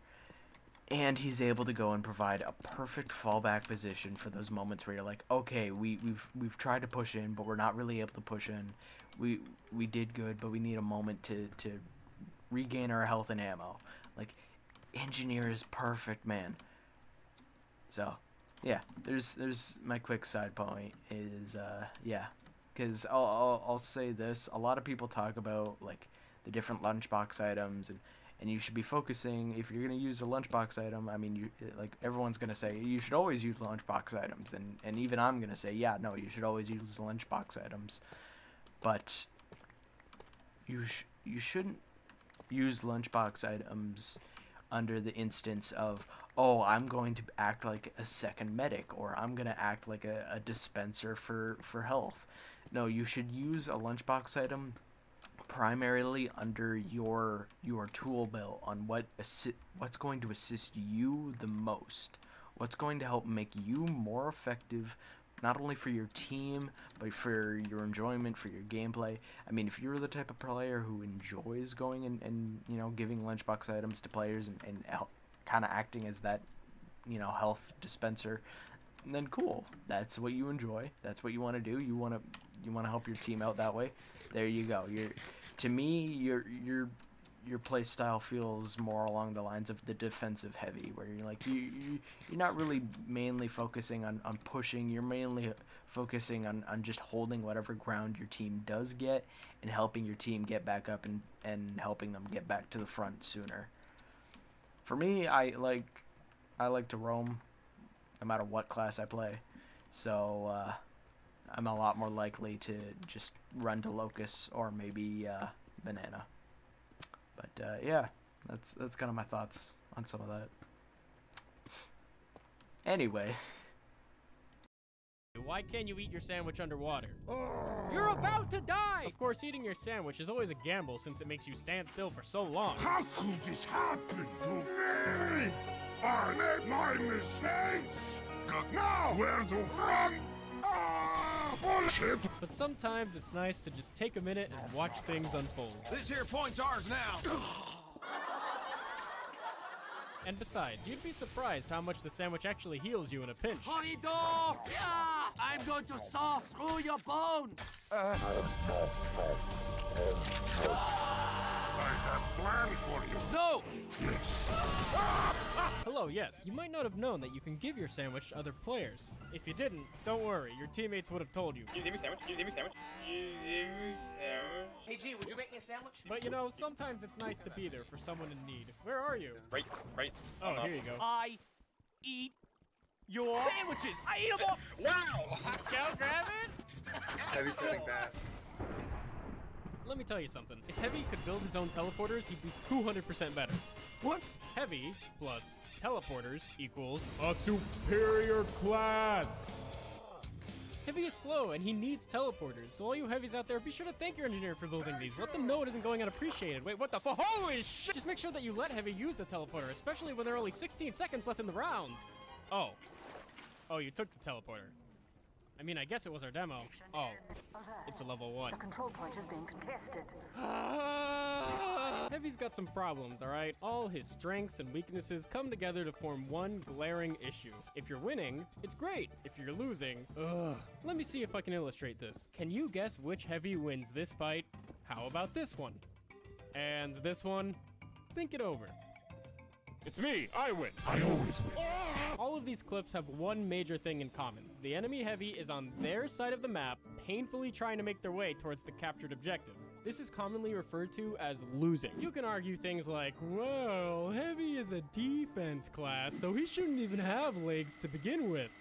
And he's able to go and provide a perfect fallback position for those moments where you're like, okay, we've tried to push in, but we're not really able to push in. We did good, but we need a moment to regain our health and ammo. Like, engineer is perfect, man. So, yeah, there's my quick side point is yeah, because I'll say this: a lot of people talk about like the different lunchbox items, and you should be focusing, if you're gonna use a lunchbox item. I mean, like everyone's gonna say you should always use lunchbox items, and even I'm gonna say, yeah, no, you should always use lunchbox items, but you shouldn't use lunchbox items under the instance of, oh, I'm going to act like a second medic, or I'm going to act like a dispenser for health. No, you should use a lunchbox item primarily under your tool belt on what's going to assist you the most. What's going to help make you more effective, not only for your team, but for your enjoyment, for your gameplay. I mean, if you're the type of player who enjoys going and you know, giving lunchbox items to players and kind of acting as that, you know, health dispenser, then cool. That's what you enjoy. That's what you want to do. You want to help your team out that way. There you go. To me, your play style feels more along the lines of the defensive heavy, where you're like you're not really mainly focusing on pushing. You're mainly focusing on just holding whatever ground your team does get and helping your team get back up and helping them get back to the front sooner. For me, I like to roam no matter what class I play, so I'm a lot more likely to just run to Locust or maybe Banana. But yeah, that's kind of my thoughts on some of that. Anyway. Why can't you eat your sandwich underwater? You're about to die! Of course, eating your sandwich is always a gamble since it makes you stand still for so long. How could this happen to me? I made my mistakes. Got nowhere to run. Bullshit. But sometimes it's nice to just take a minute and watch things unfold. This here point's ours now. And besides, you'd be surprised how much the sandwich actually heals you in a pinch. Honey dog! Yeah! I'm going to saw through your bones! I have plans for you. No! Yes. Hello, yes. You might not have known that you can give your sandwich to other players. If you didn't, don't worry. Your teammates would have told you. You give me sandwich? You give me sandwich? You give me sandwich? Hey, G, would you make me a sandwich? But you know, sometimes it's nice to be there for someone in need. Where are you? Right. Oh, here you go. I eat your sandwiches! I eat them all! Wow! Scout, grab it! Heavy feeling bad. Let me tell you something. If Heavy could build his own teleporters, he'd be 200% better. What? Heavy plus teleporters equals a superior class. Heavy is slow and he needs teleporters, so all you heavies out there, be sure to thank your engineer for building these. Let them know it isn't going unappreciated. Wait, what the fuck? Holy shit! Just make sure that you let Heavy use the teleporter, especially when there are only 16 seconds left in the round. Oh, you took the teleporter. I mean, I guess it was our demo. Oh, it's a level 1. The control point is being contested. Heavy's got some problems, alright? All his strengths and weaknesses come together to form one glaring issue. If you're winning, it's great. If you're losing, ugh. Let me see if I can illustrate this. Can you guess which Heavy wins this fight? How about this one? And this one? Think it over. It's me! I win! I always win. All of these clips have one major thing in common. The enemy Heavy is on their side of the map, painfully trying to make their way towards the captured objective. This is commonly referred to as losing. You can argue things like, well, Heavy is a defense class, so he shouldn't even have legs to begin with.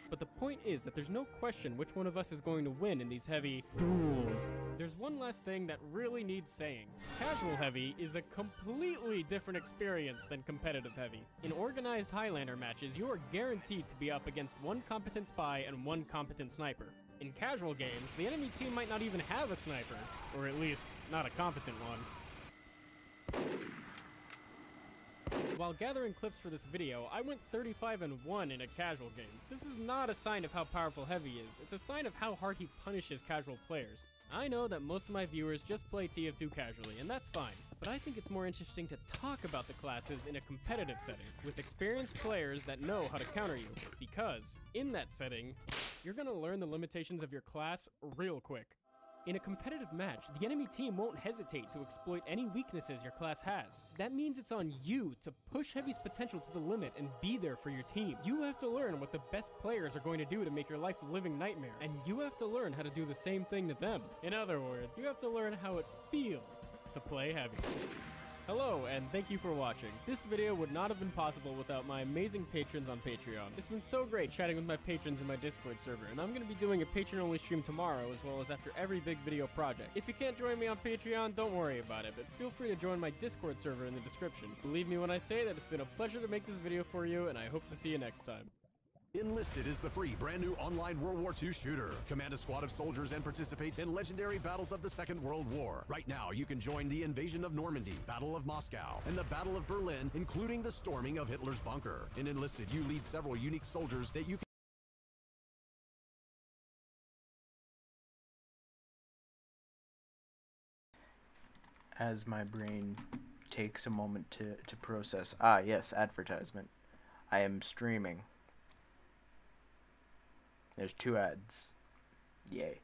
But the point is that there's no question which one of us is going to win in these heavy duels. There's one last thing that really needs saying. Casual heavy is a completely different experience than competitive heavy. In organized Highlander matches, you are guaranteed to be up against one competent spy and one competent sniper. In casual games, the enemy team might not even have a sniper, or at least, not a competent one. While gathering clips for this video, I went 35-1 in a casual game. This is not a sign of how powerful Heavy is, it's a sign of how hard he punishes casual players. I know that most of my viewers just play TF2 casually, and that's fine, but I think it's more interesting to talk about the classes in a competitive setting, with experienced players that know how to counter you, because, in that setting, you're gonna learn the limitations of your class real quick. In a competitive match, the enemy team won't hesitate to exploit any weaknesses your class has. That means it's on you to push Heavy's potential to the limit and be there for your team. You have to learn what the best players are going to do to make your life a living nightmare, and you have to learn how to do the same thing to them. In other words, you have to learn how it feels to play Heavy. Hello, and thank you for watching. This video would not have been possible without my amazing patrons on Patreon. It's been so great chatting with my patrons in my Discord server, and I'm going to be doing a patron-only stream tomorrow, as well as after every big video project. If you can't join me on Patreon, don't worry about it, but feel free to join my Discord server in the description. Believe me when I say that it's been a pleasure to make this video for you, and I hope to see you next time. Enlisted is the free, brand new online World War II shooter. Command a squad of soldiers and participate in legendary battles of the Second World War. Right now, you can join the invasion of Normandy, Battle of Moscow, and the Battle of Berlin, including the storming of Hitler's bunker. In Enlisted, you lead several unique soldiers that you can as my brain takes a moment to process. Ah, yes, advertisement. I am streaming. There's 2 ads. Yay.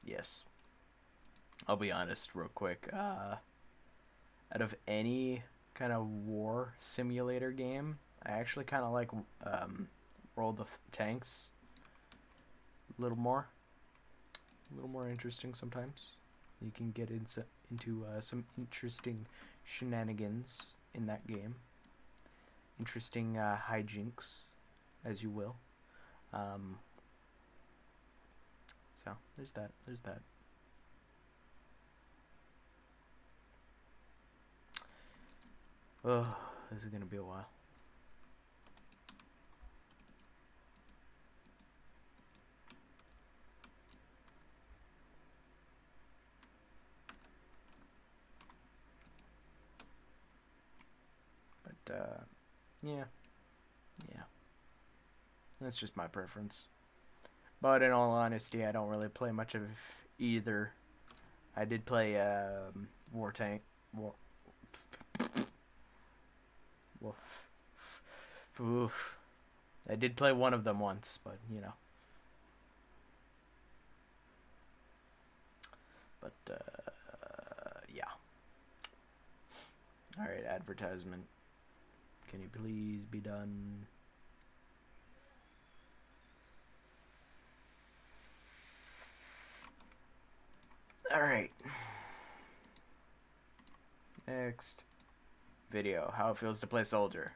Yes. I'll be honest real quick. Out of any kind of war simulator game, I actually kind of like World of Tanks a little more. A little more interesting sometimes. You can get into some interesting shenanigans in that game. Interesting hijinks, as you will. So there's that. Oh, this is gonna be a while. But yeah. That's just my preference. But in all honesty, I don't really play much of either. I did play I did play one of them once, but you know. But yeah. Alright, advertisement. Can you please be done? Alright. Next video. How it feels to play soldier.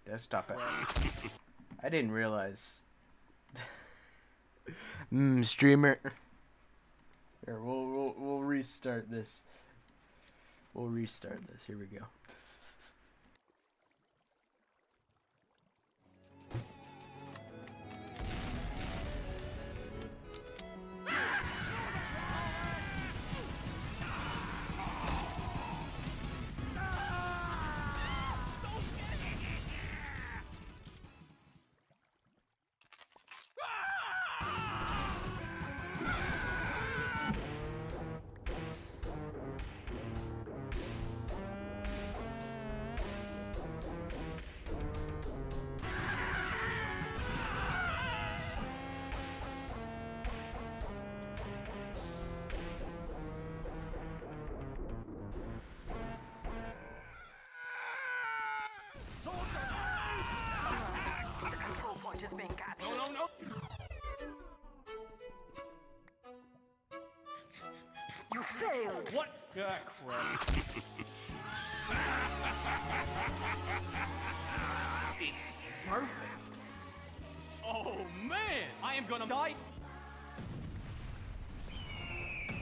Desktop app. I didn't realize. Streamer. Here, we'll restart this. We'll restart this. Here we go. point is being captured. No, no, no! You failed. What? Ah, crap. It's perfect. Oh man, I am gonna die.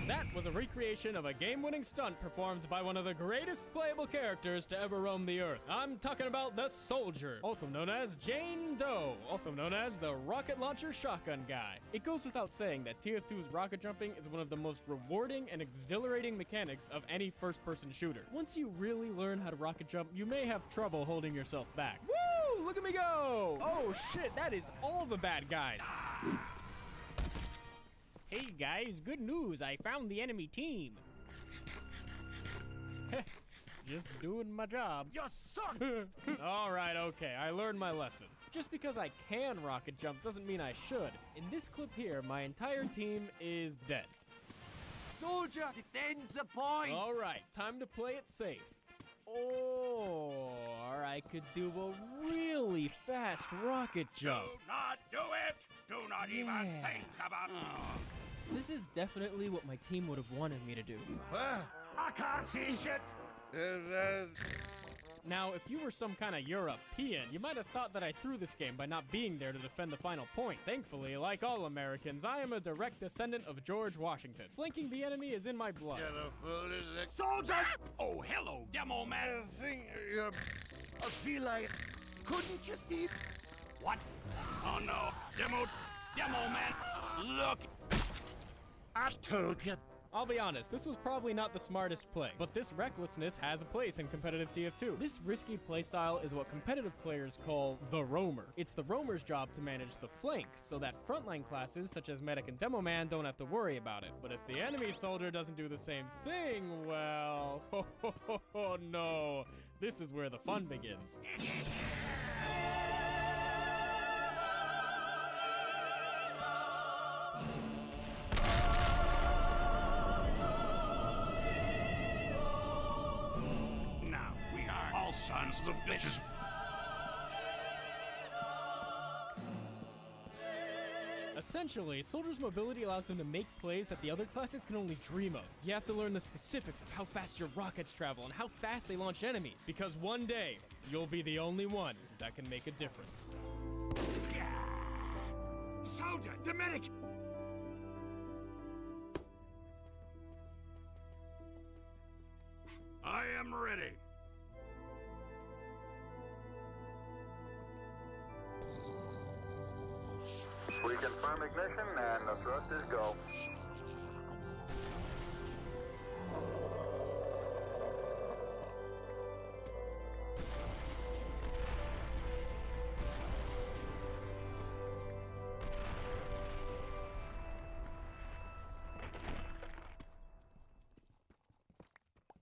That was a recreation of a game-winning stunt performed by one of the greatest playable characters to ever roam the earth. I'm talking about the Soldier, also known as Jane Doe, also known as the rocket launcher shotgun guy. It goes without saying that TF2's rocket jumping is one of the most rewarding and exhilarating mechanics of any first-person shooter. Once you really learn how to rocket jump, you may have trouble holding yourself back. Woo! Look at me go! Oh shit, that is all the bad guys. Hey guys, good news, I found the enemy team. Just doing my job. You suck! Alright, okay, I learned my lesson. Just because I can rocket jump doesn't mean I should. In this clip here, my entire team is dead. Soldier, defends the point! Alright, time to play it safe. Or I could do a really fast rocket jump. Do not do it! Do not even think about it! This is definitely what my team would have wanted me to do. I can't see shit! Now, if you were some kind of European, you might have thought that I threw this game by not being there to defend the final point. Thankfully, like all Americans, I am a direct descendant of George Washington. Flanking the enemy is in my blood. Soldier! Oh, hello, demo man! I feel like... Couldn't you see... What? Oh no, demo man! Look! I told you. I'll be honest, this was probably not the smartest play, but this recklessness has a place in competitive TF2. This risky playstyle is what competitive players call the roamer. It's the roamer's job to manage the flank, so that frontline classes such as Medic and Demo Man don't have to worry about it. But if the enemy soldier doesn't do the same thing, well, oh no, this is where the fun begins. Sons of bitches. Essentially, Soldier's mobility allows them to make plays that the other classes can only dream of. You have to learn the specifics of how fast your rockets travel and how fast they launch enemies, because one day, you'll be the only one that can make a difference. Soldier, the medic! I am ready. We confirm ignition and the thrust is go.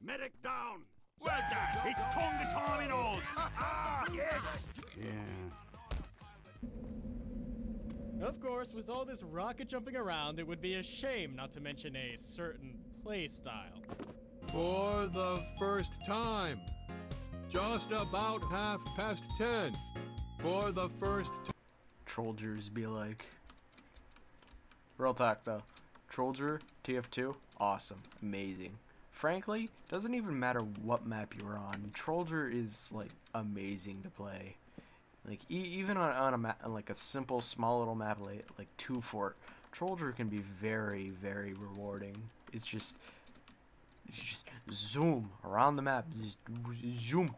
Medic down! Well done! It's Tonga Terminals! Ah, yes! Yeah. Of course, with all this rocket jumping around, it would be a shame not to mention a certain play style. For the first time. Just about 10:30. For the first time. Trollgers be like. Real talk though. Trollger, TF2, awesome. Amazing. Frankly, doesn't even matter what map you're on. Trollger is like amazing to play. Like even on a map, like a simple small little map like 2 Fort, Trollger can be very, very rewarding. It's just zoom around the map, just zoom,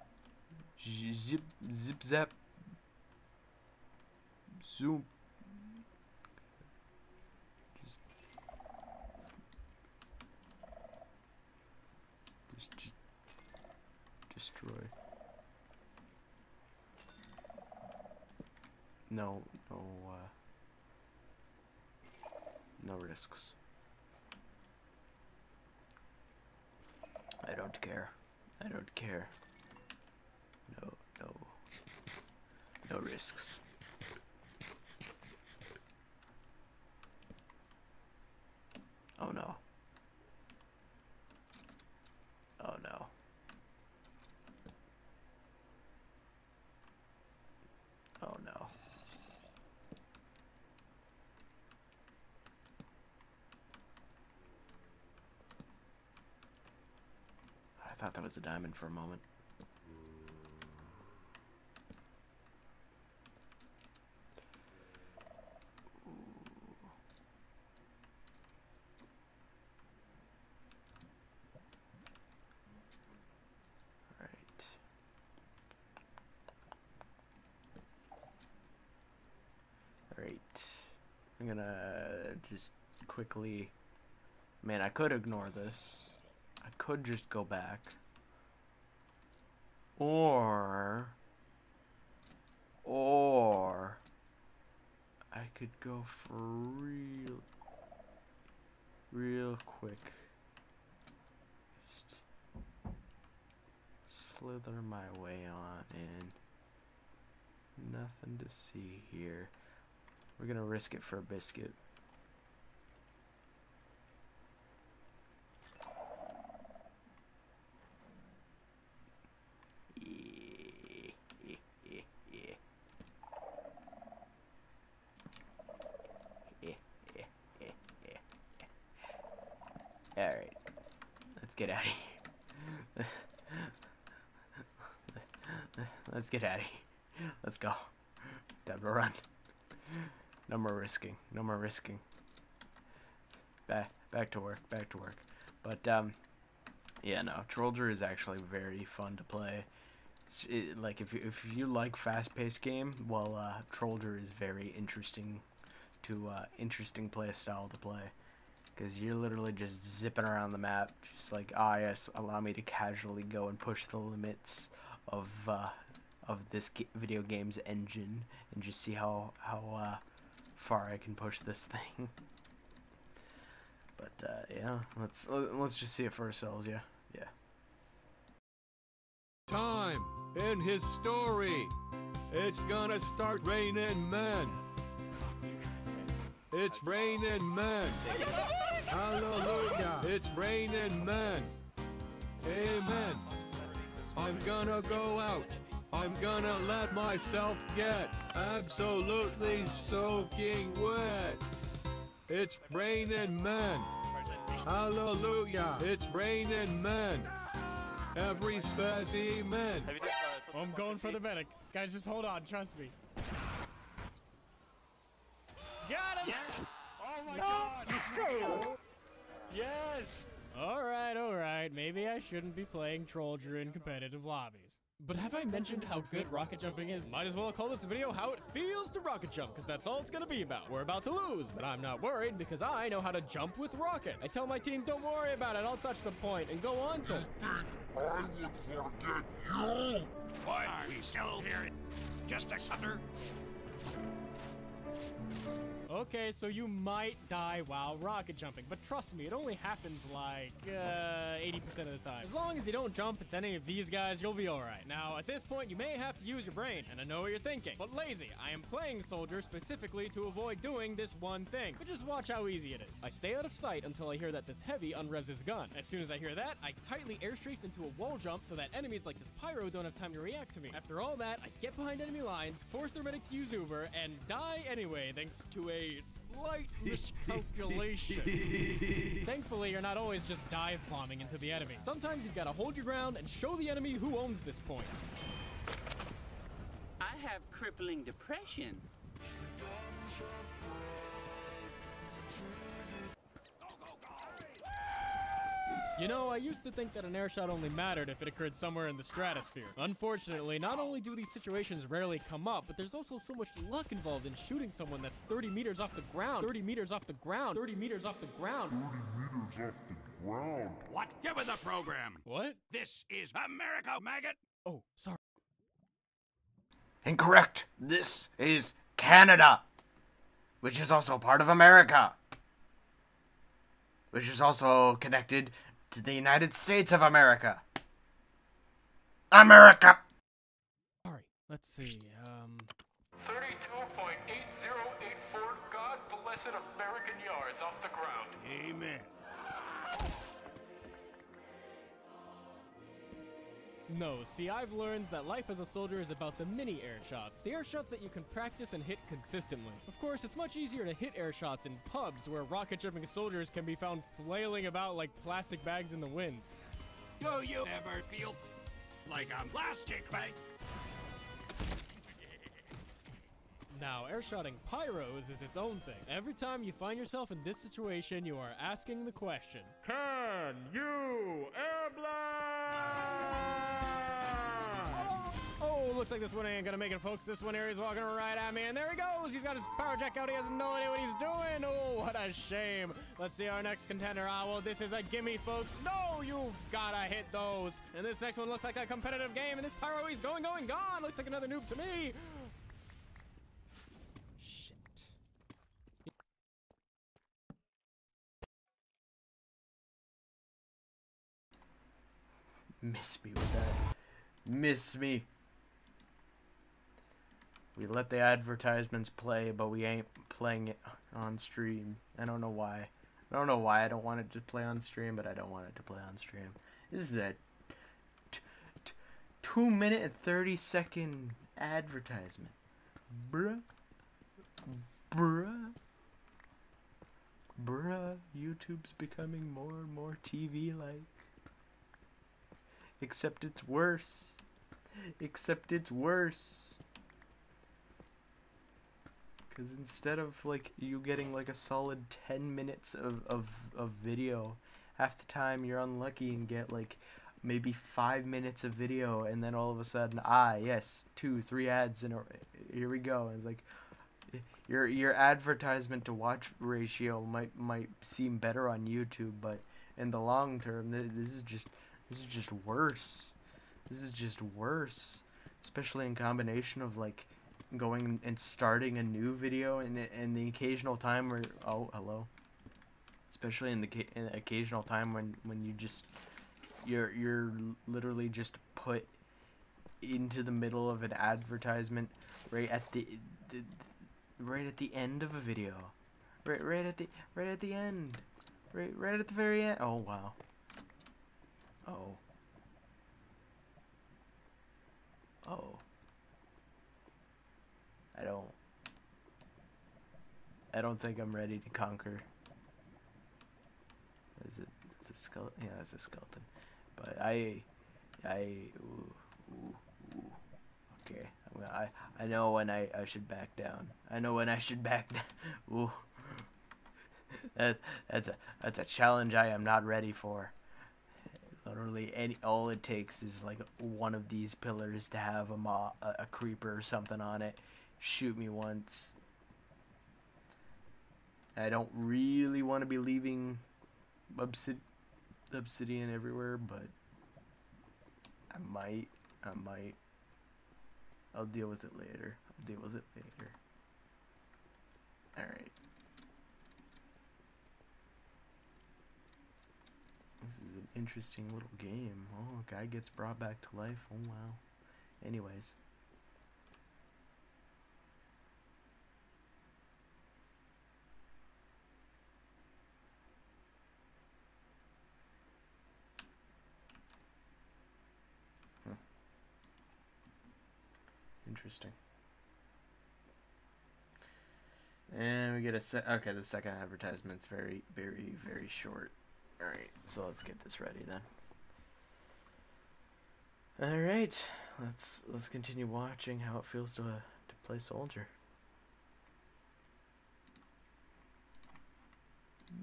zip, zip, zap, zoom. Just destroy. No risks. I don't care. I don't care. No risks. Oh no. Oh no. Oh no. thought that was a diamond for a moment. Alright. I'm gonna just quickly... Man, I could ignore this. I could just go back. Or I could go for real quick. Just slither my way on in. Nothing to see here. We're gonna risk it for a biscuit. Alright, let's get out of here. Let's get out of here. Let's go. Time to run. No more risking. No more risking. Back to work. Back to work. But yeah, no. Trollger is actually very fun to play. Like if you like fast-paced game, well, Trollger is very interesting to interesting play style to play. Because you're literally just zipping around the map, just like, yes, allow me to casually go and push the limits of this video game's engine, and just see how far I can push this thing. But yeah, let's just see it for ourselves. Yeah. Time in his story. It's gonna start raining men. It's raining men. Hallelujah. It's raining men. Amen. I'm gonna go out. I'm gonna let myself get absolutely soaking wet. It's raining men. Hallelujah. It's raining men. Every specimen. I'm going for the medic. Guys, just hold on. Trust me. Got him! Yes! Oh my god! You failed! Yes! Alright. Maybe I shouldn't be playing Trollger in competitive lobbies. But have I mentioned how good rocket jumping is? Might as well call this video How It Feels to Rocket Jump, because that's all it's gonna be about. We're about to lose, but I'm not worried because I know how to jump with rockets. I tell my team, don't worry about it, I'll touch the point and go on to... I would forget you! What? Are we still here? Just a sutter? Okay, so you might die while rocket jumping, but trust me, it only happens like 80% of the time. As long as you don't jump into any of these guys, you'll be alright. Now, at this point, you may have to use your brain, and I know what you're thinking. But lazy, I am playing Soldier specifically to avoid doing this one thing. But just watch how easy it is. I stay out of sight until I hear that this heavy unrevs his gun. As soon as I hear that, I tightly airstrafe into a wall jump so that enemies like this pyro don't have time to react to me. After all that, I get behind enemy lines, force their medic to use Uber, and die anyway thanks to a slight miscalculation. Thankfully, you're not always just dive bombing into the enemy. Sometimes you've got to hold your ground and show the enemy who owns this point. I have crippling depression. You know, I used to think that an airshot only mattered if it occurred somewhere in the stratosphere. Unfortunately, not only do these situations rarely come up, but there's also so much luck involved in shooting someone that's 30 meters off the ground, 30 meters off the ground, 30 meters off the ground. 30 meters off the ground. What? Give me the program. What? This is America, maggot. Oh, sorry. Incorrect. This is Canada, which is also part of America, which is also connected to the United States of America. America! Alright, let's see, 32.8084 God blessed American yards off the ground. Amen. No, see, I've learned that life as a soldier is about the mini airshots. The airshots that you can practice and hit consistently. Of course, it's much easier to hit airshots in pubs where rocket jumping soldiers can be found flailing about like plastic bags in the wind. Do you ever feel like a plastic bag? Now, airshotting pyros is its own thing. Every time you find yourself in this situation, you are asking the question, can you airblast? Oh, looks like this one ain't gonna make it, folks. This one here is walking right at me, and there he goes. He's got his power jack out. He has no idea what he's doing. Oh, what a shame. Let's see our next contender. Ah, well, this is a gimme, folks. No, you've gotta hit those. And this next one looked like a competitive game, and this pyro, he's going, gone. Looks like another noob to me. Miss me with that. Miss me. We let the advertisements play, but we ain't playing it on stream. I don't know why. I don't know why I don't want it to play on stream, but I don't want it to play on stream. This is a 2-minute and 30-second advertisement. Bruh. Bruh. Bruh. YouTube's becoming more and more TV-like. Except it's worse. Except it's worse. Because instead of like you getting like a solid 10 minutes of video, half the time you're unlucky and get like maybe 5 minutes of video, and then all of a sudden, yes, 2-3 ads, and here we go. And like your advertisement to watch ratio might seem better on YouTube, but in the long term, this is just worse. This is just worse, especially in combination of like going and starting a new video and the occasional time where hello, especially in the occasional time when you just you're literally just put into the middle of an advertisement right at the end of a video, right at the end, right at the very end. Oh wow. Oh. I don't think I'm ready to conquer. Is it? It's a skeleton. Yeah, it's a skeleton. But okay. I know when I should back down. I know when I should back down. Ooh. That's a challenge I am not ready for. Literally, all it takes is like one of these pillars to have a creeper or something on it. Shoot me once. I don't really want to be leaving obsidian everywhere, but I might. I'll deal with it later. Alright. This is an interesting little game. Oh, a guy gets brought back to life. Oh, wow. Anyways. Interesting. And we get okay, the second advertisement's very, very, very short. Alright, so let's get this ready then. Alright, let's continue watching how it feels to play soldier.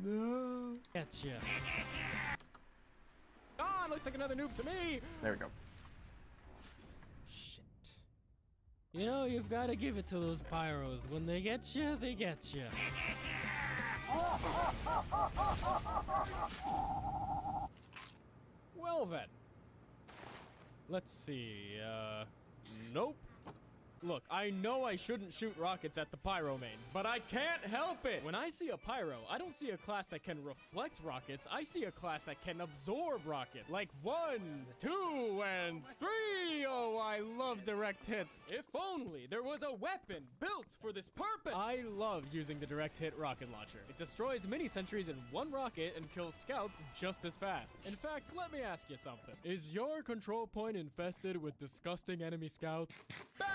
No. Gotcha. Ah, looks like another noob to me. There we go. Shit. You know, you've got to give it to those pyros. When they get you, they get you. Well then. Let's see, nope. Look, I know I shouldn't shoot rockets at the pyro mains, but I can't help it! When I see a pyro, I don't see a class that can reflect rockets, I see a class that can absorb rockets. Like 1, 2, and 3! Oh, I love direct hits. If only there was a weapon built for this purpose! I love using the direct hit rocket launcher. It destroys mini sentries in one rocket and kills scouts just as fast. In fact, let me ask you something. Is your control point infested with disgusting enemy scouts? Bang!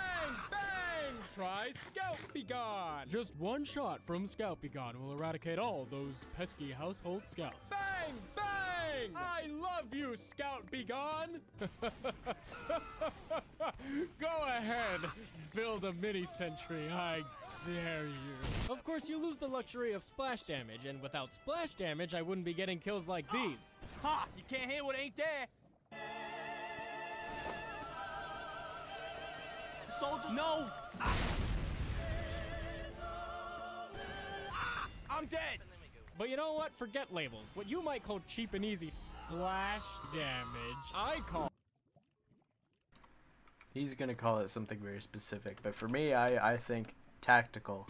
Bang! Try Scout Be Gone! Just one shot from Scout Be Gone will eradicate all those pesky household scouts. Bang! Bang! nothing! I love you, Scout Begone! Go ahead, build a mini-sentry, I dare you. Of course, you lose the luxury of splash damage, and without splash damage, I wouldn't be getting kills like these. Ha! You can't hit what ain't there. Soldier, no! I'm dead! But you know what? Forget labels. What you might call cheap and easy splash damage, I call... He's gonna call it something very specific, but for me, I think tactical.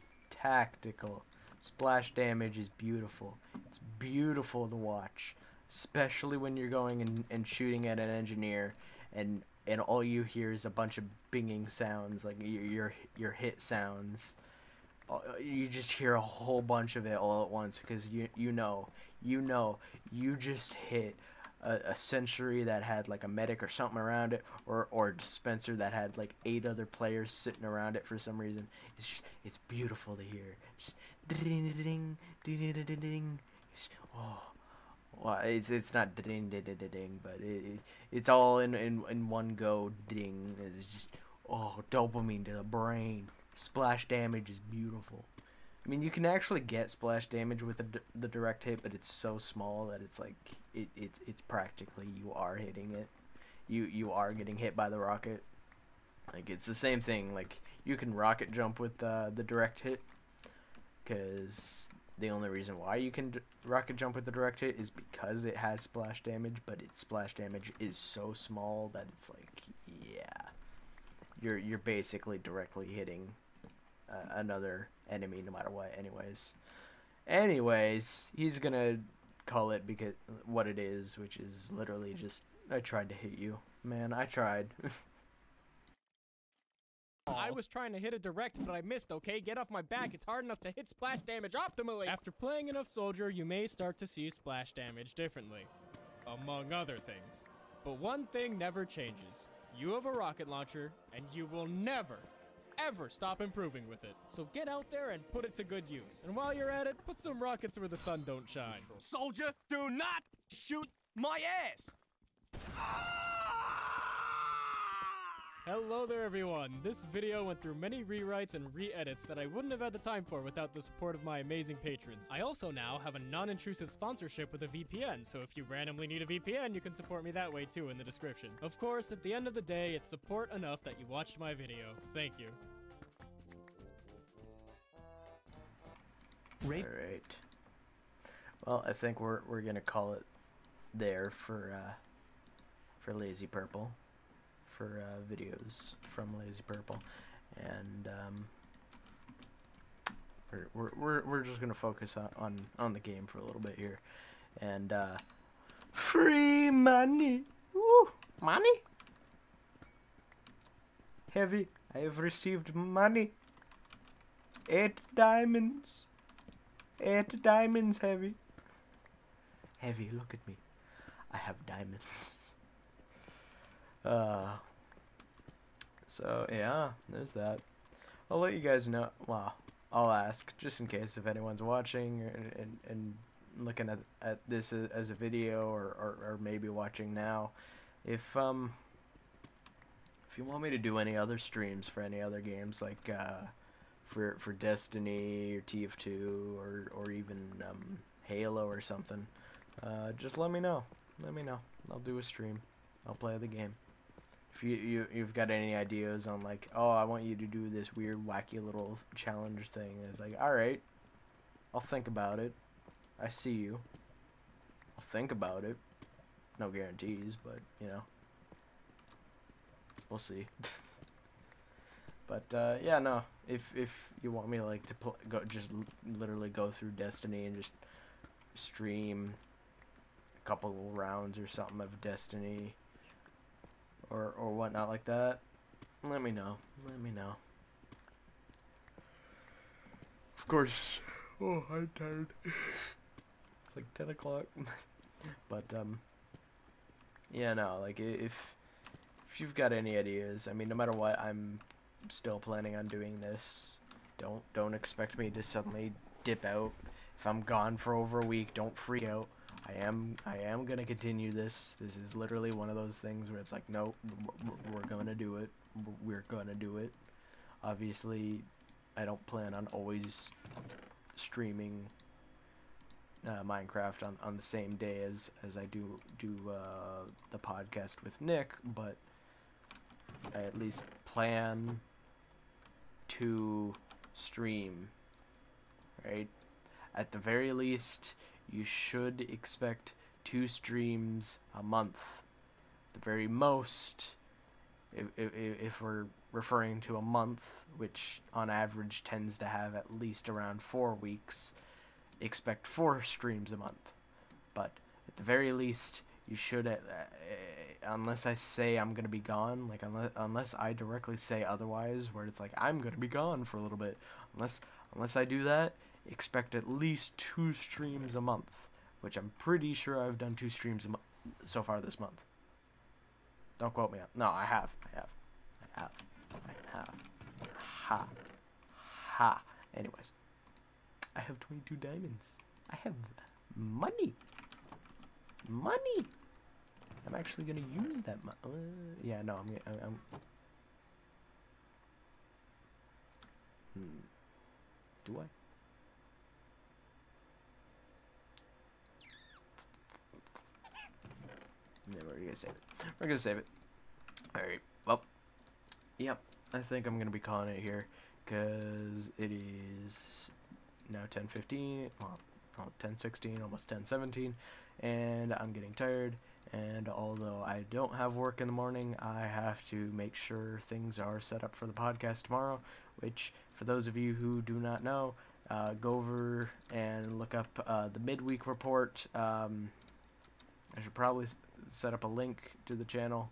Splash damage is beautiful. It's beautiful to watch, especially when you're going and shooting at an engineer, and all you hear is a bunch of binging sounds, like your hit sounds. You just hear a whole bunch of it all at once, because you know you just hit a sentry that had like a medic or something around it, or a dispenser that had like 8 other players sitting around it for some reason. It's beautiful to hear. Just ding ding ding ding ding. Oh, well, it's not ding ding ding ding, but it's all in one go. Ding. It's just dopamine to the brain. Splash damage is beautiful. I mean, you can actually get splash damage with the direct hit, but it's so small that it's like it's practically you are hitting it. You are getting hit by the rocket. Like, it's the same thing. Like, you can rocket jump with the direct hit, because the only reason why you can rocket jump with the direct hit is because it has splash damage, but its splash damage is so small that it's like, yeah, you're basically directly hitting another enemy no matter what. Anyways, he's gonna call it because what it is, which is literally just, I tried to hit you, man. I tried. I was trying to hit a direct, but I missed, okay? Get off my back. It's hard enough to hit splash damage optimally. After playing enough Soldier, you may start to see splash damage differently, among other things. But one thing never changes. You have a rocket launcher, and you will never, ever stop improving with it. So get out there and put it to good use. And while you're at it, put some rockets where the sun don't shine. Soldier, do not shoot my ass! Hello there, everyone. This video went through many rewrites and re-edits that I wouldn't have had the time for without the support of my amazing patrons. I also now have a non-intrusive sponsorship with a VPN, so if you randomly need a VPN, you can support me that way too in the description. Of course, at the end of the day, it's support enough that you watched my video. Thank you. Alright. Well, I think we're gonna call it there for Lazy Purple. For videos from Lazy Purple, and we're just gonna focus on the game for a little bit here, and free money. Woo! Money. Heavy. I have received money. 8 diamonds. 8 diamonds, Heavy. Heavy, look at me. I have diamonds. So yeah, there's that. I'll let you guys know. Well, I'll ask just in case if anyone's watching and looking at this as a video, or maybe watching now, if you want me to do any other streams for any other games, like for Destiny or TF2 or even Halo or something, just let me know. I'll do a stream. I'll play the game. If you've got any ideas on, like, oh, I want you to do this weird wacky little challenge thing, it's like, alright, I'll think about it. I see you. I'll think about it. No guarantees, but you know, we'll see. But yeah, no, if you want me, like, to just literally go through Destiny and just stream a couple rounds or something of Destiny or whatnot like that, let me know. Of course. Oh, I'm tired. It's like 10 o'clock. But yeah, no, like, if you've got any ideas, I mean, no matter what, I'm still planning on doing this. Don't expect me to suddenly dip out. If I'm gone for over a week, don't freak out. I am gonna continue this. This is literally one of those things where it's like, no, we're gonna do it. We're gonna do it. Obviously, I don't plan on always streaming Minecraft on the same day as I do the podcast with Nick, but I at least plan to stream, right? At the very least, you should expect 2 streams a month. The very most, if we're referring to a month, which on average tends to have at least around 4 weeks, expect 4 streams a month. But at the very least, you should, unless I say I'm gonna be gone, like unless I directly say otherwise, where it's like I'm gonna be gone for a little bit, unless I do that, expect at least 2 streams a month, which I'm pretty sure I've done 2 streams a month so far this month. Don't quote me on. No, I have. Ha. Anyways, I have 22 diamonds. I have money. I'm actually gonna use that yeah, no, I'm do I? No, we're gonna save it. Alright, well, yep, I think I'm gonna be calling it here, because it is now 10:15, well, 10:16, almost 10:17, and I'm getting tired, and although I don't have work in the morning, I have to make sure things are set up for the podcast tomorrow, which, for those of you who do not know, go over and look up the midweek report. I should probably set up a link to the channel.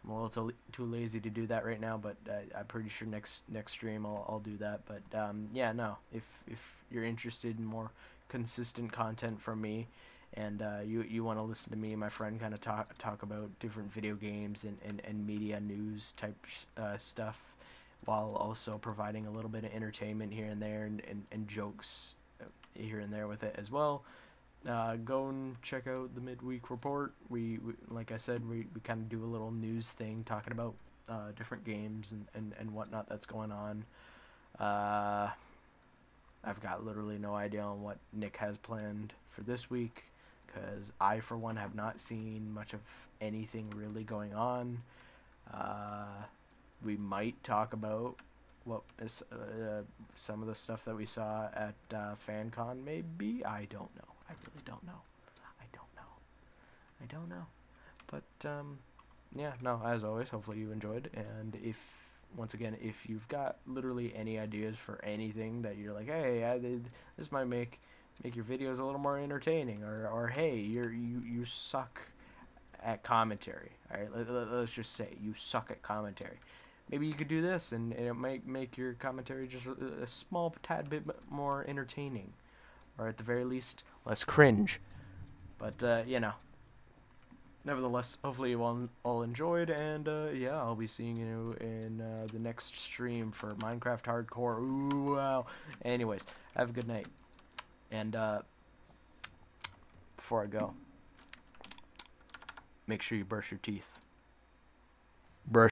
I'm a little too lazy to do that right now, but I'm pretty sure next stream I'll do that. But yeah, no, if you're interested in more consistent content from me, and you want to listen to me and my friend kind of talk about different video games and media news type stuff, while also providing a little bit of entertainment here and there and jokes here and there with it as well, go and check out the midweek report. We like I said, we kind of do a little news thing talking about different games and whatnot that's going on. I've got literally no idea on what Nick has planned for this week, because I, for one, have not seen much of anything really going on. We might talk about what is some of the stuff that we saw at FanCon, maybe. I don't know. I really don't know. I don't know. But yeah, no, as always, hopefully you enjoyed, and once again, if you've got literally any ideas for anything that you're like, hey, this might make your videos a little more entertaining, or hey, you suck at commentary. All right, let's just say you suck at commentary. Maybe you could do this, and it might make your commentary just a small tad bit more entertaining, or at the very least, less cringe. But you know, nevertheless, hopefully you all enjoyed, and yeah, I'll be seeing you in the next stream for Minecraft Hardcore. Ooh, wow. Anyways, have a good night, and before I go, make sure you brush your teeth. Brush